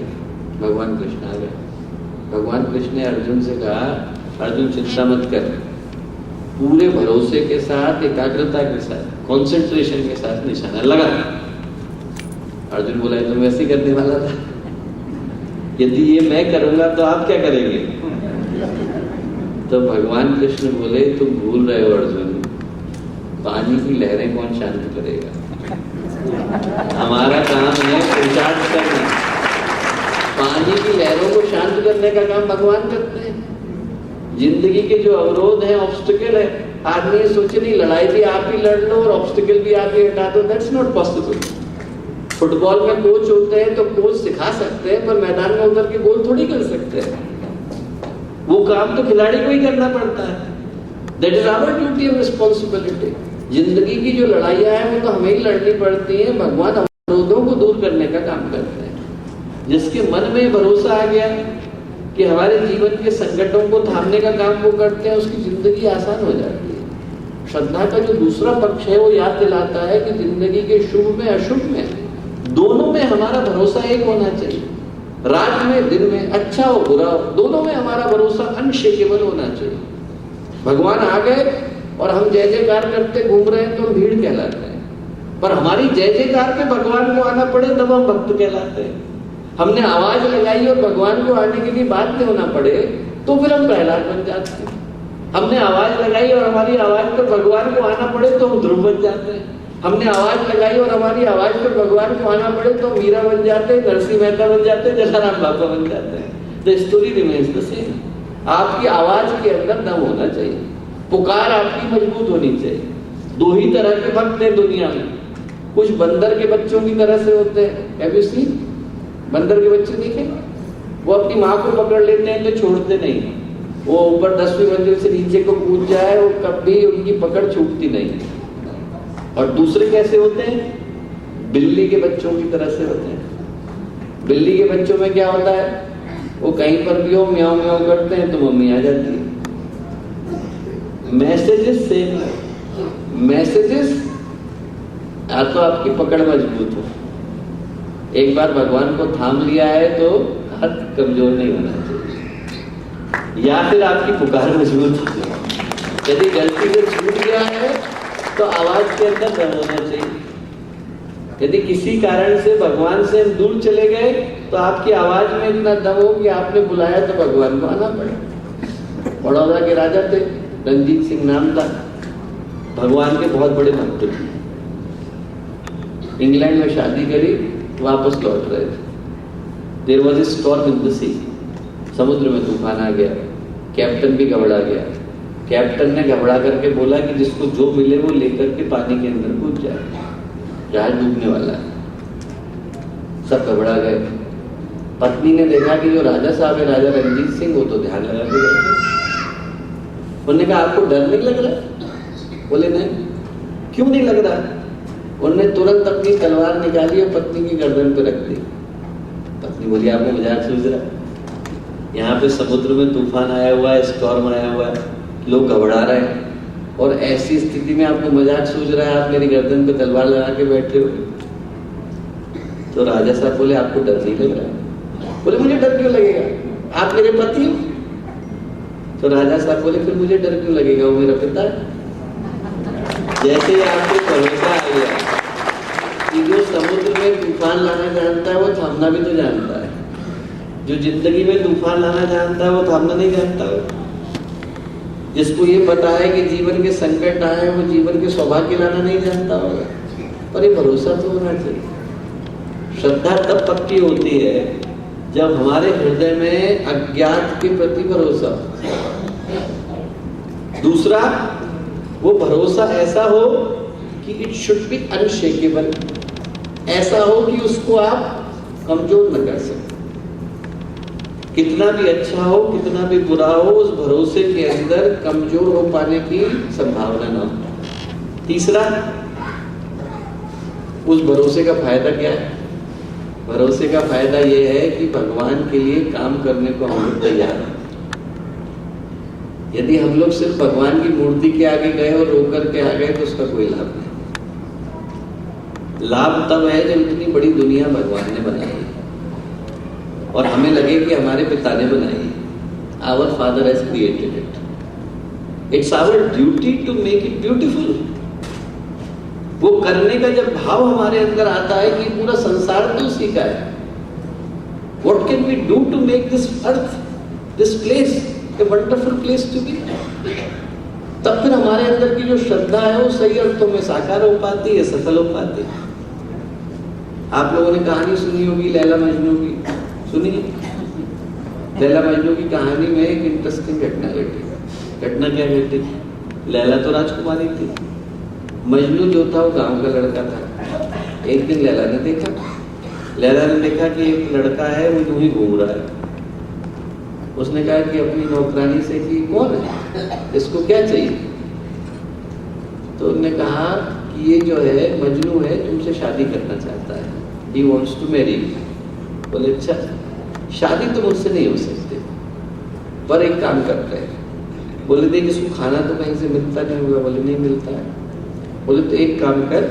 भगवान कृष्ण आ गए। भगवान कृष्ण ने अर्जुन से कहा, अर्जुन चिंता मत कर, पूरे भरोसे के साथ, एकाग्रता के साथ, कंसंट्रेशन के साथ निशाना लगा। अर्जुन बोला तुम वैसे ही करने वाला था, यदि ये मैं करूंगा तो आप क्या करेंगे? तो भगवान कृष्ण बोले तुम भूल रहे हो अर्जुन, पानी की लहरें कौन शांत करेगा? हमारा काम है पुरुषार्थ करना। पानी की लहरों को शांत करने का काम भगवान करते हैं। जिंदगी के जो अवरोध है, ऑब्स्टिकल है, आदमी ये सोचे नहीं लड़ाई भी आप ही लड़ लो और ऑब्स्टिकल भी आप ही हटा दो, दैट्स नॉट पॉसिबल। फुटबॉल में कोच होते हैं तो कोच सिखा सकते हैं, पर मैदान में उतर के गोल थोड़ी कर सकते हैं। वो काम तो खिलाड़ी को ही करना पड़ता है। That is our duty and responsibility. जिंदगी की जो लड़ाइयां हैं वो तो हमें ही लड़नी पड़ती हैं। भगवान अवरोधों को दूर करने का काम करते हैं। जिसके मन में भरोसा आ गया कि हमारे जीवन के संकटों को थामने का काम वो करते हैं, उसकी जिंदगी आसान हो जाती है। श्रद्धा का जो दूसरा पक्ष है वो याद दिलाता है कि जिंदगी के शुभ में अशुभ में दोनों में हमारा भरोसा एक होना चाहिए। रात में दिन में, अच्छा हो बुरा हो, दोनों में हमारा भरोसा अनशेकेबल होना चाहिए। भगवान आ गए और हम जय जयकार करते घूम रहे हैं तो हम भीड़ कहलाते हैं, पर हमारी जय जयकार पे भगवान को आना पड़े तब हम भक्त कहलाते हैं। हमने आवाज लगाई और भगवान को आने के लिए बाध्य होना पड़े तो फिर हम प्रहलाद बन जाते हैं। हमने आवाज लगाई और हमारी आवाज पर भगवान को आना पड़े तो हम ध्रुव बन जाते हैं। हमने आवाज लगाई और हमारी आवाज पर भगवान को आना पड़े तो मीरा बन जाते हैं, नरसिंह मेहता बन जाते हैं, जलाराम बाबा बन जाते हैं। The story remains the same. आपकी आवाज के अंदर दम होना चाहिए, पुकार आपकी मजबूत होनी चाहिए। दो ही तरह के भक्त हैं दुनिया में। कुछ बंदर के बच्चों की तरह से होते हैं। Have you seen? बंदर के बच्चे देखे? वो अपनी माँ को पकड़ लेते हैं तो छोड़ते नहीं। वो ऊपर 10वीं मंजिल से नीचे को कूद जाए, वो कभी उनकी पकड़ छूटती नहीं। और दूसरे कैसे होते हैं? बिल्ली के बच्चों की तरह से होते हैं। बिल्ली के बच्चों में क्या होता है? वो कहीं पर भी हो म्याऊं म्याऊं करते हैं तो मम्मी आ जाती है। मैसेजेस सेम है। मैसेजेस या तो आपकी पकड़ मजबूत हो, एक बार भगवान को थाम लिया है तो हाथ कमजोर नहीं होना चाहिए, या फिर आपकी पुकार मजबूत हो। यदि गलती से छूट गया है तो आवाज के अंदर दम होना चाहिए। यदि किसी कारण से भगवान से हम दूर चले गए तो आपकी आवाज में इतना दम हो कि आपने बुलाया तो भगवान को आना पड़े। बड़ौदा के राजा थे, रंजीत सिंह नाम था, भगवान के बहुत बड़े भक्त थे। इंग्लैंड में शादी करी, वापस लौट रहे थे। There was a storm in the sea. समुद्र में तूफान आ गया, कैप्टन भी घबरा गया। कैप्टन ने घबरा करके बोला कि जिसको जो मिले वो लेकर के पानी के अंदर कूद जाए, जहाज डूबने वाला है। सब घबरा गए। पत्नी ने देखा कि जो राजा साहब है, राजा रंजीत सिंह, वो तो ध्यान लगा के बैठे। उन्होंने कहा आपको डर नहीं लग रहा? बोले नहीं। क्यों नहीं लग रहा? उन्होंने तुरंत अपनी तलवार निकाली और पत्नी की गर्दन पर रख दी। पत्नी बोली आपको मजाक सूझ रहा है? यहाँ पे समुद्र में तूफान आया हुआ है, स्टॉर्म आया हुआ है, लोग घबरा रहे हैं, और ऐसी स्थिति में आपको मजाक सूझ रहा है, आप मेरी गर्दन पे तलवार लगा के बैठे हो। तो राजा साहब बोले आपको डर नहीं लग रहा? बोले मुझे डर क्यों लगेगा, आप मेरे पति हो। तो राजा साहब बोले फिर मुझे डर क्यों लगेगा, वो मेरा पिता है। जैसे ही आपको भरोसा आ गया कि जो समुद्र में तूफान लाना जानता है वो थामना भी तो जानता है, जो जिंदगी में तूफान लाना जानता है वो थामना नहीं जानता है, जिसको ये पता है कि जीवन के संकट आए वो जीवन के सौभाग्य लाना नहीं जानता होगा, पर ये भरोसा तो होना चाहिए। श्रद्धा तब पक्की होती है जब हमारे हृदय में अज्ञात के प्रति भरोसा। दूसरा, वो भरोसा ऐसा हो कि इट शुड बी अनशेकेबल, ऐसा हो कि उसको आप कमजोर न कर सकें। कितना भी अच्छा हो, कितना भी बुरा हो, उस भरोसे के अंदर कमजोर हो पाने की संभावना ना हो। तीसरा, उस भरोसे का फायदा क्या है? भरोसे का फायदा यह है कि भगवान के लिए काम करने को हम लोग तैयार हैं। यदि हम लोग सिर्फ भगवान की मूर्ति के आगे गए और रोकर के आ गए तो उसका कोई लाभ नहीं। लाभ तब है जब इतनी बड़ी दुनिया भगवान ने बनाई और हमें लगे कि हमारे पिता ने बनाई, our father has created it, it's our duty to make it beautiful. वो करने का जब भाव हमारे अंदर आता है कि पूरा संसार तो उसी का है, what can we do to make this earth, this place a wonderful place to be, तब फिर हमारे अंदर की जो श्रद्धा है वो सही अर्थों में साकार हो पाती है, सफल हो पाती है। आप लोगों ने कहानी सुनी होगी लैला मजनू की, सुनी? लैला मजनू की कहानी में एक इंटरेस्टिंग घटना घटी। घटना क्या घटी? लैला तो राजकुमारी थी, मजनू जो था वो गांव का लड़का था। एक दिन लैला ने देखा कि एक लड़का है वो यूं ही घूम रहा है। उसने कहा कि अपनी नौकरानी से कि कौन है, इसको क्या चाहिए? तो उन्होंने कहा कि ये जो है मजनू है, तुमसे शादी करना चाहता है, he wants to marry you। बोले अच्छा, शादी तो मुझसे नहीं हो सकती, पर एक काम करते हैं। बोले देख इसको खाना तो कहीं से मिलता नहीं होगा। बोले नहीं मिलता है। बोले तो एक काम कर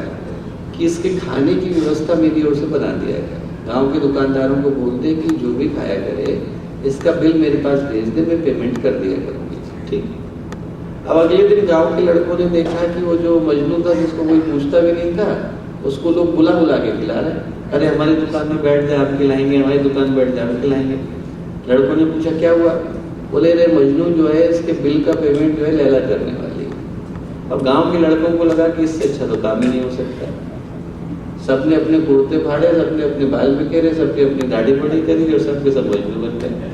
कि इसके खाने की व्यवस्था मेरी ओर से बना दिया है, गांव के दुकानदारों को बोल दे कि जो भी खाया करे इसका बिल मेरे पास भेज दे, मैं पेमेंट कर दिया करूँगी, ठीक। अब अगले दिन गांव के लड़कों ने देखा कि वो जो मजनू था जिसको कोई पूछता भी नहीं था, उसको लोग बुला के खिला रहे। अरे हमारी दुकान में बैठ जाए आप खिलाएंगे, हमारी दुकान में बैठ जाए आप खिलाएंगे। लड़कों ने पूछा क्या हुआ? बोले रे मजनू जो है इसके बिल का पेमेंट जो है लैला करने वाली है। अब गांव के लड़कों को लगा कि इससे अच्छा तो काम ही नहीं हो सकता। सबने अपने कुर्ते फाड़े, सबने अपने बाल बिखेरे, सबने अपनी दाढ़ी बड़ी करी और सबके सब मजनू बन गए।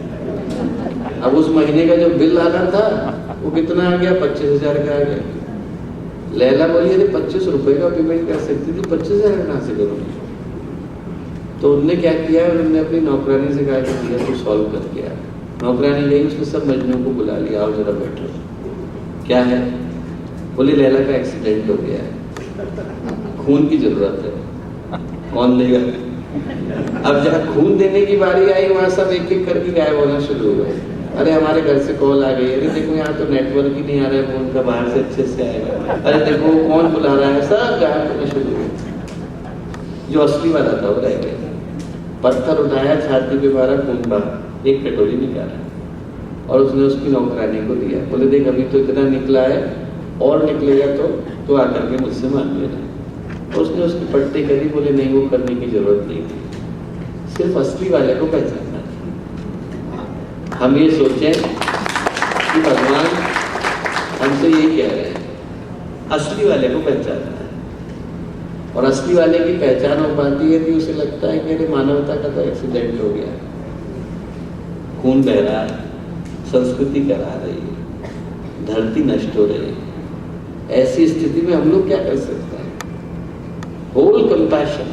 अब उस महीने का जो बिल आना था वो कितना आ गया? 25,000 का आ गया। लैला बोली अरे 25 रुपए का पेमेंट कर सकती थी, 25,000 कहाँ से करूँगी? तो उनने क्या किया, उन्होंने अपनी नौकरानी से कहा कि भैया तू सॉल्व कर दिया। नौकरानी गई, उसने सब मजनू को बुला लिया, आओ जरा बैठो। क्या है? बोले लैला का एक्सीडेंट हो गया है, खून की जरूरत है, कौन लेगा? अब जहाँ खून देने की बारी आई वहां सब एक एक करके गायब होना शुरू हो गए। अरे हमारे घर से कॉल आ गई, अरे देखो यहाँ तो नेटवर्क ही नहीं आ रहा है फोन का, बाहर से अच्छे से आएगा, अरे देखो कौन बुला रहा है, सब गायब होना शुरू हो गए। जो असली वाला था वो रह गया। पत्थर उठाया, छाती पे मारा, खून बहा, एक कटोरी निकाला और उसने उसकी नौकरानी को दिया। बोले देख अभी तो इतना निकला है, और निकलेगा तो आकर के मुझसे मांग लेना। तो उसने उसकी पट्टी करी। बोले नहीं वो करने की जरूरत नहीं थी, सिर्फ असली वाले को पहचानना था। हम ये सोचें कि भगवान हमसे ये कह रहे हैं, असली वाले को पहचानना है। और असली वाले की पहचान हो पाती है कि उसे लगता है कि अरे मानवता का तो एक्सीडेंट हो गया, खून बह रहा है, संस्कृति करा रही है, धरती नष्ट हो रही है। ऐसी स्थिति में हम लोग क्या कर सकते हैं? Whole compassion,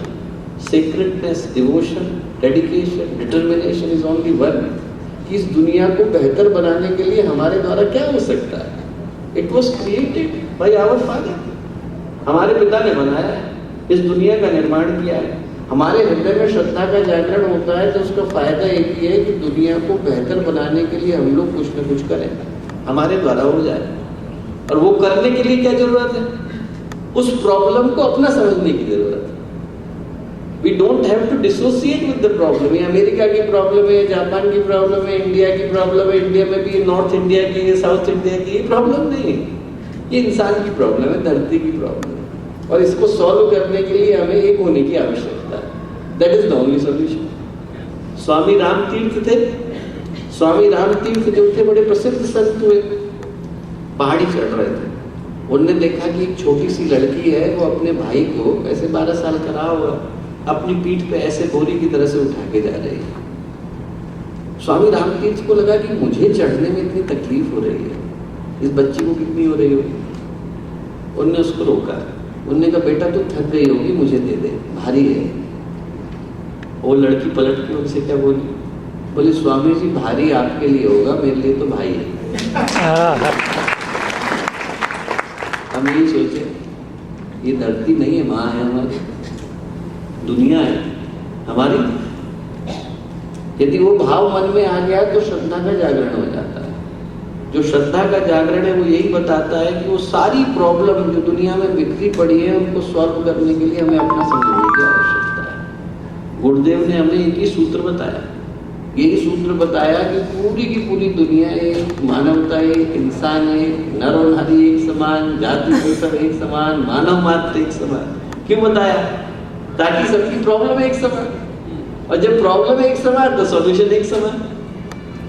sacredness, devotion, dedication, determination is only one. कि इस दुनिया को बेहतर बनाने के लिए हमारे द्वारा क्या हो सकता है? It was created by our father, हमारे पिता ने बनाया है, इस दुनिया का निर्माण किया है। हमारे हृदय में श्रद्धा का जागरण होता है तो उसका फायदा एक ही है कि दुनिया को बेहतर बनाने के लिए हम लोग कुछ न कुछ करें, हमारे द्वारा हो जाए। और वो करने के लिए क्या जरूरत है? उस प्रॉब्लम को अपना समझने की जरूरत है। We don't have to dissociate with the problem. ये अमेरिका की प्रॉब्लम है, जापान की प्रॉब्लम है, इंडिया की प्रॉब्लम है, इंडिया में भी नॉर्थ इंडिया की है, साउथ इंडिया की, ये प्रॉब्लम नहीं है, ये इंसान की प्रॉब्लम है, धरती की प्रॉब्लम है। और इसको सॉल्व करने के लिए हमें एक होने की आवश्यकता है। That is the only solution. Swami Ram Tirth थे, स्वामी राम तीर्थ जो थे बड़े प्रसिद्ध संत हुए, पहाड़ी चढ़ रहे थे। उन्होंने देखा कि एक छोटी सी लड़की है, वो अपने भाई को ऐसे 12 साल का रहा हुआ अपनी पीठ पे ऐसे बोरी की तरह से उठा के जा रही है। स्वामी राम तीर्थ को लगा कि मुझे चढ़ने में इतनी तकलीफ हो रही है, इस बच्ची को कितनी हो रही होगी। उन्होंने उसको रोका, उन्होंने कहा बेटा तू थक गई होगी, मुझे दे दे, भारी है। वो लड़की पलट के उनसे क्या बोली, बोले स्वामी जी भारी आपके लिए होगा, मेरे लिए तो भाई है। हम यही सोचे, ये धरती नहीं है, माँ है हमारी, दुनिया है हमारी। यदि वो भाव मन में आ गया तो श्रद्धा का जागरण हो जाता है। जो श्रद्धा का जागरण है वो यही बताता है कि वो सारी प्रॉब्लम जो दुनिया में बिखरी पड़ी है उनको सॉल्व करने के लिए हमें अपना समझने की आवश्यकता है। गुरुदेव ने हमें एक ही सूत्र बताया, यही सूत्र बताया कि पूरी की पूरी दुनिया एक, मानवता एक, इंसान एक, नर और नारी एक समान, जाति सब एक समान, मानव मात्र एक समान। क्यों बताया? ताकि सबकी प्रॉब्लम एक समान, और जब प्रॉब्लम एक समान तो सॉल्यूशन एक समान।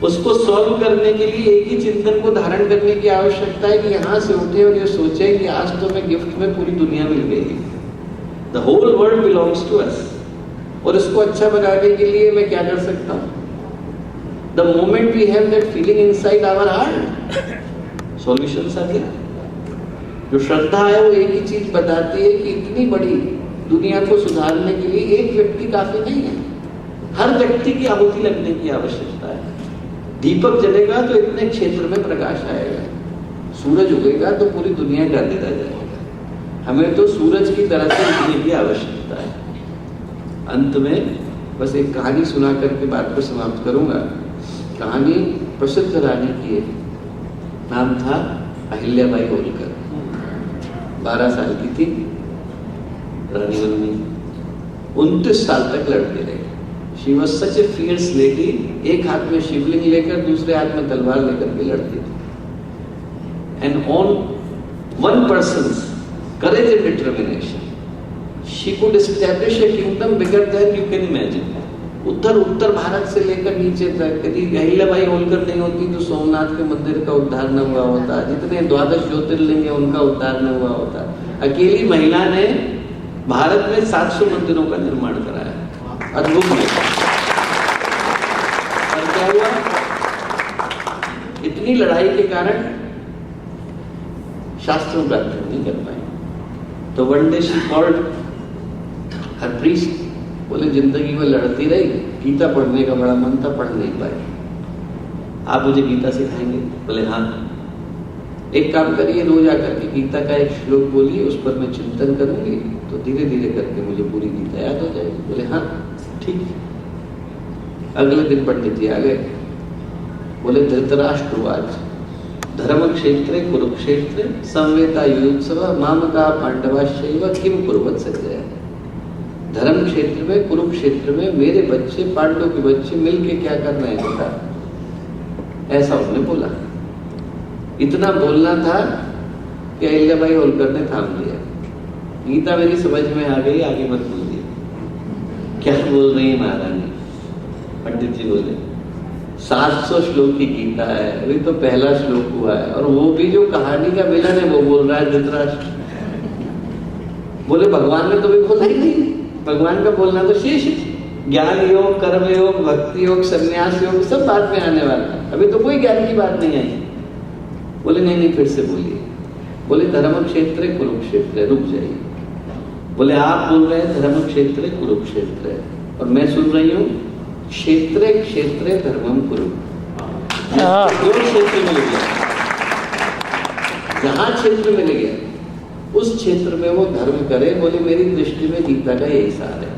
उसको सॉल्व करने के लिए एक ही चिंतन को धारण करने की आवश्यकता है कि यहाँ से उठे और ये सोचे कि आज तो मैं गिफ्ट में पूरी दुनिया मिल गई, the whole world belongs to us. और इसको अच्छा बनाने के लिए मैं क्या कर सकता हूँ? The moment we have that feeling inside our heart, solutions are there. जो श्रद्धा है वो एक ही चीज बताती है कि इतनी बड़ी दुनिया को सुधारने के लिए एक व्यक्ति काफी नहीं है, हर व्यक्ति की आहुति लगने की आवश्यकता है। दीपक जलेगा तो इतने क्षेत्र में प्रकाश आएगा, सूरज उगेगा तो पूरी दुनिया का अंधेरा जाएगा। हमें तो सूरज की तरह से उगने की आवश्यकता है। अंत में बस एक कहानी सुना करके बात को समाप्त करूंगा। कहानी प्रसिद्ध रानी की है, नाम था अहिल्याबाई होलकर। 12 साल की थी, रानी बनी। 29 साल तक लड़ती रही। She was such a fierce lady. एक हाथ में शिवलिंग लेकर दूसरे हाथ में तलवार लेकर के लड़ती थी। And on one person's courage and determination she could establish a kingdom bigger than you can imagine. उत्तर भारत से लेकर नीचे तक। यदि अहिल्याबाई होलकर नहीं होती तो सोमनाथ के मंदिर का उद्धार न हुआ होता, जितने 12 ज्योतिर्लिंग है उनका उद्धार न हुआ होता। अकेली महिला ने भारत में 700 मंदिरों का निर्माण कराया। अद्भुत है। और क्या हुआ? इतनी लड़ाई के कारण शास्त्रों का अध्ययन नहीं कर पाई। तो one day she called her priest. बोले जिंदगी में लड़ती रही, गीता पढ़ने का बड़ा मन था, पढ़ नहीं पाई, आप मुझे गीता सिखाएंगे? बोले हाँ। एक काम करिए, रोज आकर के गीता का एक श्लोक बोलिए, उस पर मैं चिंतन करूंगी तो धीरे धीरे करके मुझे पूरी गीता याद हो जाएगी। बोले हाँ ठीक। अगले दिन पंडित जी आ गए। बोले धृतराष्ट्रवाच धर्म क्षेत्रे कुरुक्षेत्रे संवेता युत्सव मामका पांडवाश्चैव किम कुर्वत संजय। धर्म क्षेत्र में, कुरुक्षेत्र में मेरे बच्चे, पांडव के बच्चे मिलके क्या कर रहे हैं बेटा? ऐसा उन्होंने बोला। इतना बोलना था कि अहिल्याबाई होलकर ने थाम लिया। गीता मेरी समझ में आ गई, आगे मत बोलिए। क्या बोल रही है महारानी? पंडित जी बोले 700 श्लोक की गीता है, अभी तो पहला श्लोक हुआ है, और वो भी जो कहानी का विलन है वो बोल रहा है धृतराष्ट्र। बोले भगवान ने तो भी बोला ही नहीं, भगवान का बोलना तो शेष है। ज्ञान योग, कर्म योग, भक्ति योग, संन्यास योग सब बाद में आने वाला है, अभी तो कोई ज्ञान की बात नहीं आई। बोले नहीं फिर से बोलिए। बोले धर्म क्षेत्र कुरुक्षेत्र। रुक जाइए। बोले आप बोल रहे हैं धर्म क्षेत्र कुरुक्षेत्र, और मैं सुन रही हूँ क्षेत्रे क्षेत्रे धर्मम कुरु। जो क्षेत्र मिल गया, जहां क्षेत्र मिल गया उस क्षेत्र में वो धर्म करे। बोले मेरी दृष्टि में गीता का यही सार है।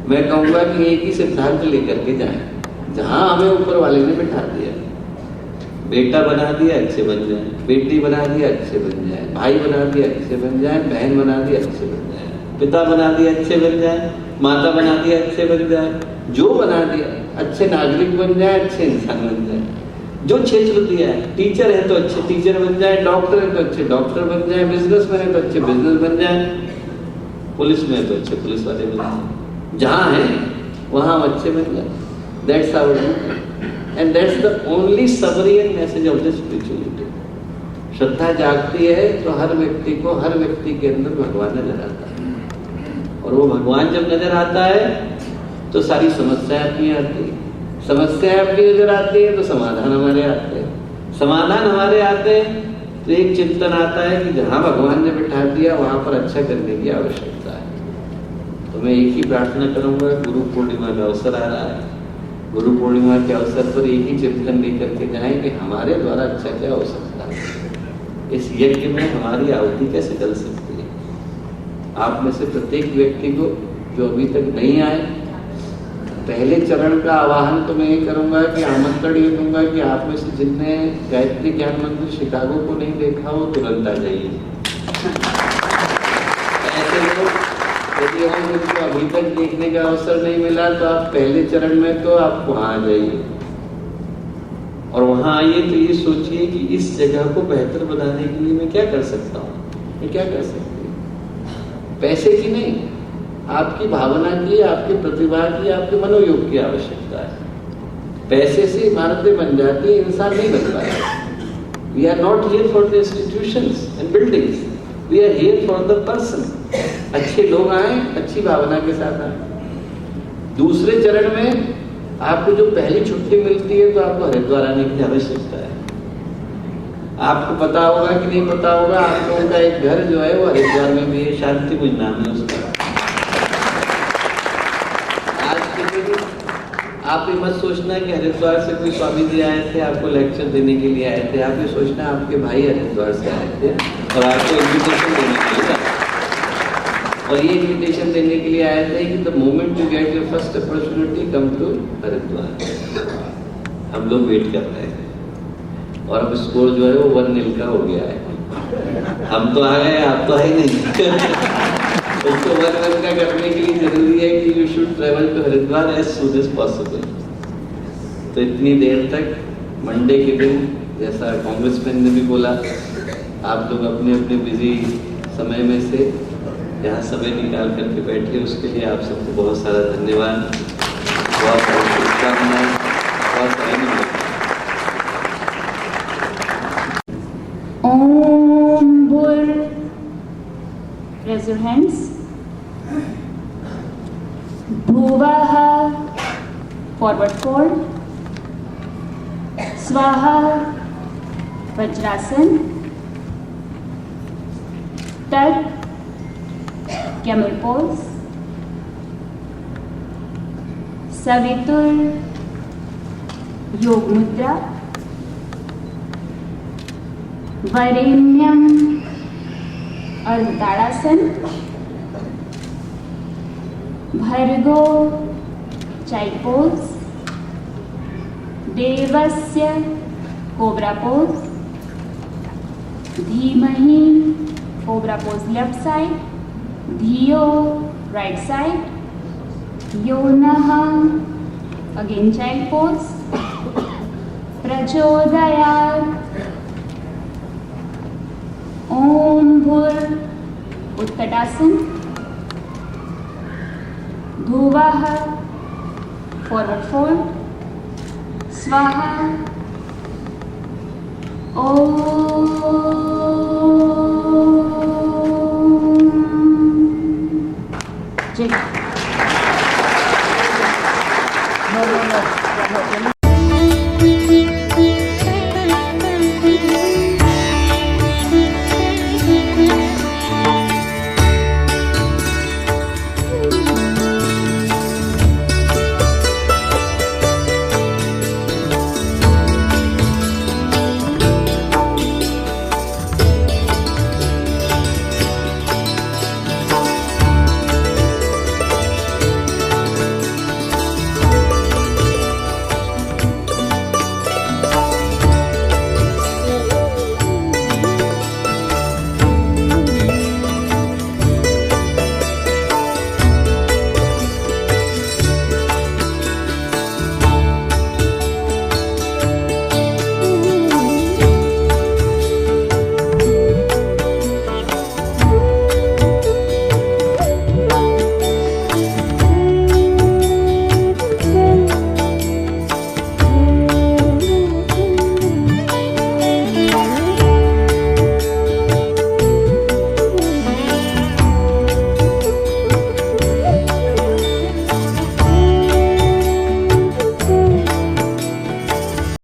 मैं कहूंगा कि एक ही सिद्धांत लेकर के जाएं, जहां हमें ऊपर वाले ने बिठा दिया। बेटा बना दिया अच्छे बन जाए, बेटी बना दिया अच्छे बन जाए, भाई बना दिया अच्छे बन जाए, बहन बना दिया अच्छे बन जाए। पिता बना दिया अच्छे बन जाए, माता बना दिया अच्छे बन जाए, जो बना दिया अच्छे नागरिक बन जाए, अच्छे इंसान बन जाए। जो क्षेत्र दिया है, टीचर है तो अच्छे टीचर बन जाए, डॉक्टर है तो अच्छे डॉक्टर बन जाए, बिजनेसमैन है तो अच्छे बिजनेस बन जाए, पुलिस में है तो अच्छे पुलिस वाले बन जाए, जहाँ है वहाँ अच्छे बन जाए। That's our duty and that's the only sovereign message of the spirituality. श्रद्धा जागती है तो हर व्यक्ति को, हर व्यक्ति के अंदर भगवान नजर आता है, और वो भगवान जब नजर आता है तो सारी समस्याएं अपनी आती है, समस्याएं अपनी नजर आती है तो समाधान हमारे आते हैं, समाधान हमारे आते हैं तो एक चिंतन आता है कि जहाँ भगवान ने बिठा दिया वहां पर अच्छा करने की आवश्यकता है। तो मैं एक ही प्रार्थना करूंगा, गुरु पूर्णिमा का अवसर आ रहा है, गुरु पूर्णिमा के अवसर पर एक ही चिंतन लेकर के जाएं कि हमारे द्वारा अच्छा क्या हो सकता है, इस यज्ञ में हमारी आहुति कैसे डल सकती है। आप में से प्रत्येक व्यक्ति को जो अभी तक नहीं आए, पहले चरण का आवाहन तो मैं ये करूंगा कि आमंत्रण ये दूंगा कि आप में से जिनने गायत्री ज्ञान मंदिर शिकागो को नहीं देखा हो तुरंत आ जाइए। ऐसे लोग यदि हम उनको अभी तक देखने का अवसर नहीं मिला तो आप पहले चरण में तो आप वहां आ जाइए, और वहां आइए तो ये सोचिए कि इस जगह को बेहतर बनाने के लिए मैं क्या कर सकता हूँ, मैं क्या कर सकती हूँ। पैसे की नहीं, आपकी भावना की, आपकी प्रतिभा की, आपके मनोयोग की आवश्यकता है। पैसे से इमारतें बन जाती है, इंसान नहीं बन पाता। We are not here for the institutions and buildings, we are here for the person. अच्छे लोग आए, अच्छी भावना के साथ आए। दूसरे चरण में आपको जो पहली छुट्टी मिलती है तो आपको हरिद्वार आने की आवश्यकता है। आपको पता होगा कि नहीं पता होगा, आप लोगों का एक घर जो है वो हरिद्वार में भी है, शांतिकुंज नाम है उसका। आप ये मत सोचना कि हरिद्वार से कोई स्वामी जी आए थे आपको लेक्चर देने के लिए आए थे, आप ये सोचना आपके भाई हरिद्वार से आए थे और आपको इन्विटेशन देने के लिए आए, और ये इन्विटेशन देने के लिए आए थे कि the moment you get your first opportunity come to Haridwar. हम लोग वेट कर रहे हैं और अब स्कोर जो है वो 1-0 का हो गया है। हम तो आ गए, आप तो आए नहीं। उसको 1-1 का करने के लिए जरूरी है कि you should travel to Haridwar as soon as possible. तो इतनी देर तक मंडे के दिन, जैसा कांग्रेसमैन ने भी बोला, आप लोग अपने अपने बिजी समय में से यहाँ समय निकाल करके बैठे, उसके लिए आप सबको बहुत सारा धन्यवाद, बहुत सारी शुभकामनाएं, बहुत सारी। ओम भूर, raise your hands. भुवः forward fold, स्वाहा वज्रासन, तत् camel pose, सवितुर योग मुद्रा, वरेण्यम अर्धताड़ासन, भर्गो चाइल्ड पोज, देवस्य कोबरा पोज, धीमहि कोबरा पोज लेफ्ट साइड, धियो राइट साइड, योनः अगेन चाइल्ड पोज, प्रचोदयात् ओम भूर उत्कटासन, भुवः फॉरवर्ड फोल्ड, स्वाहा ओम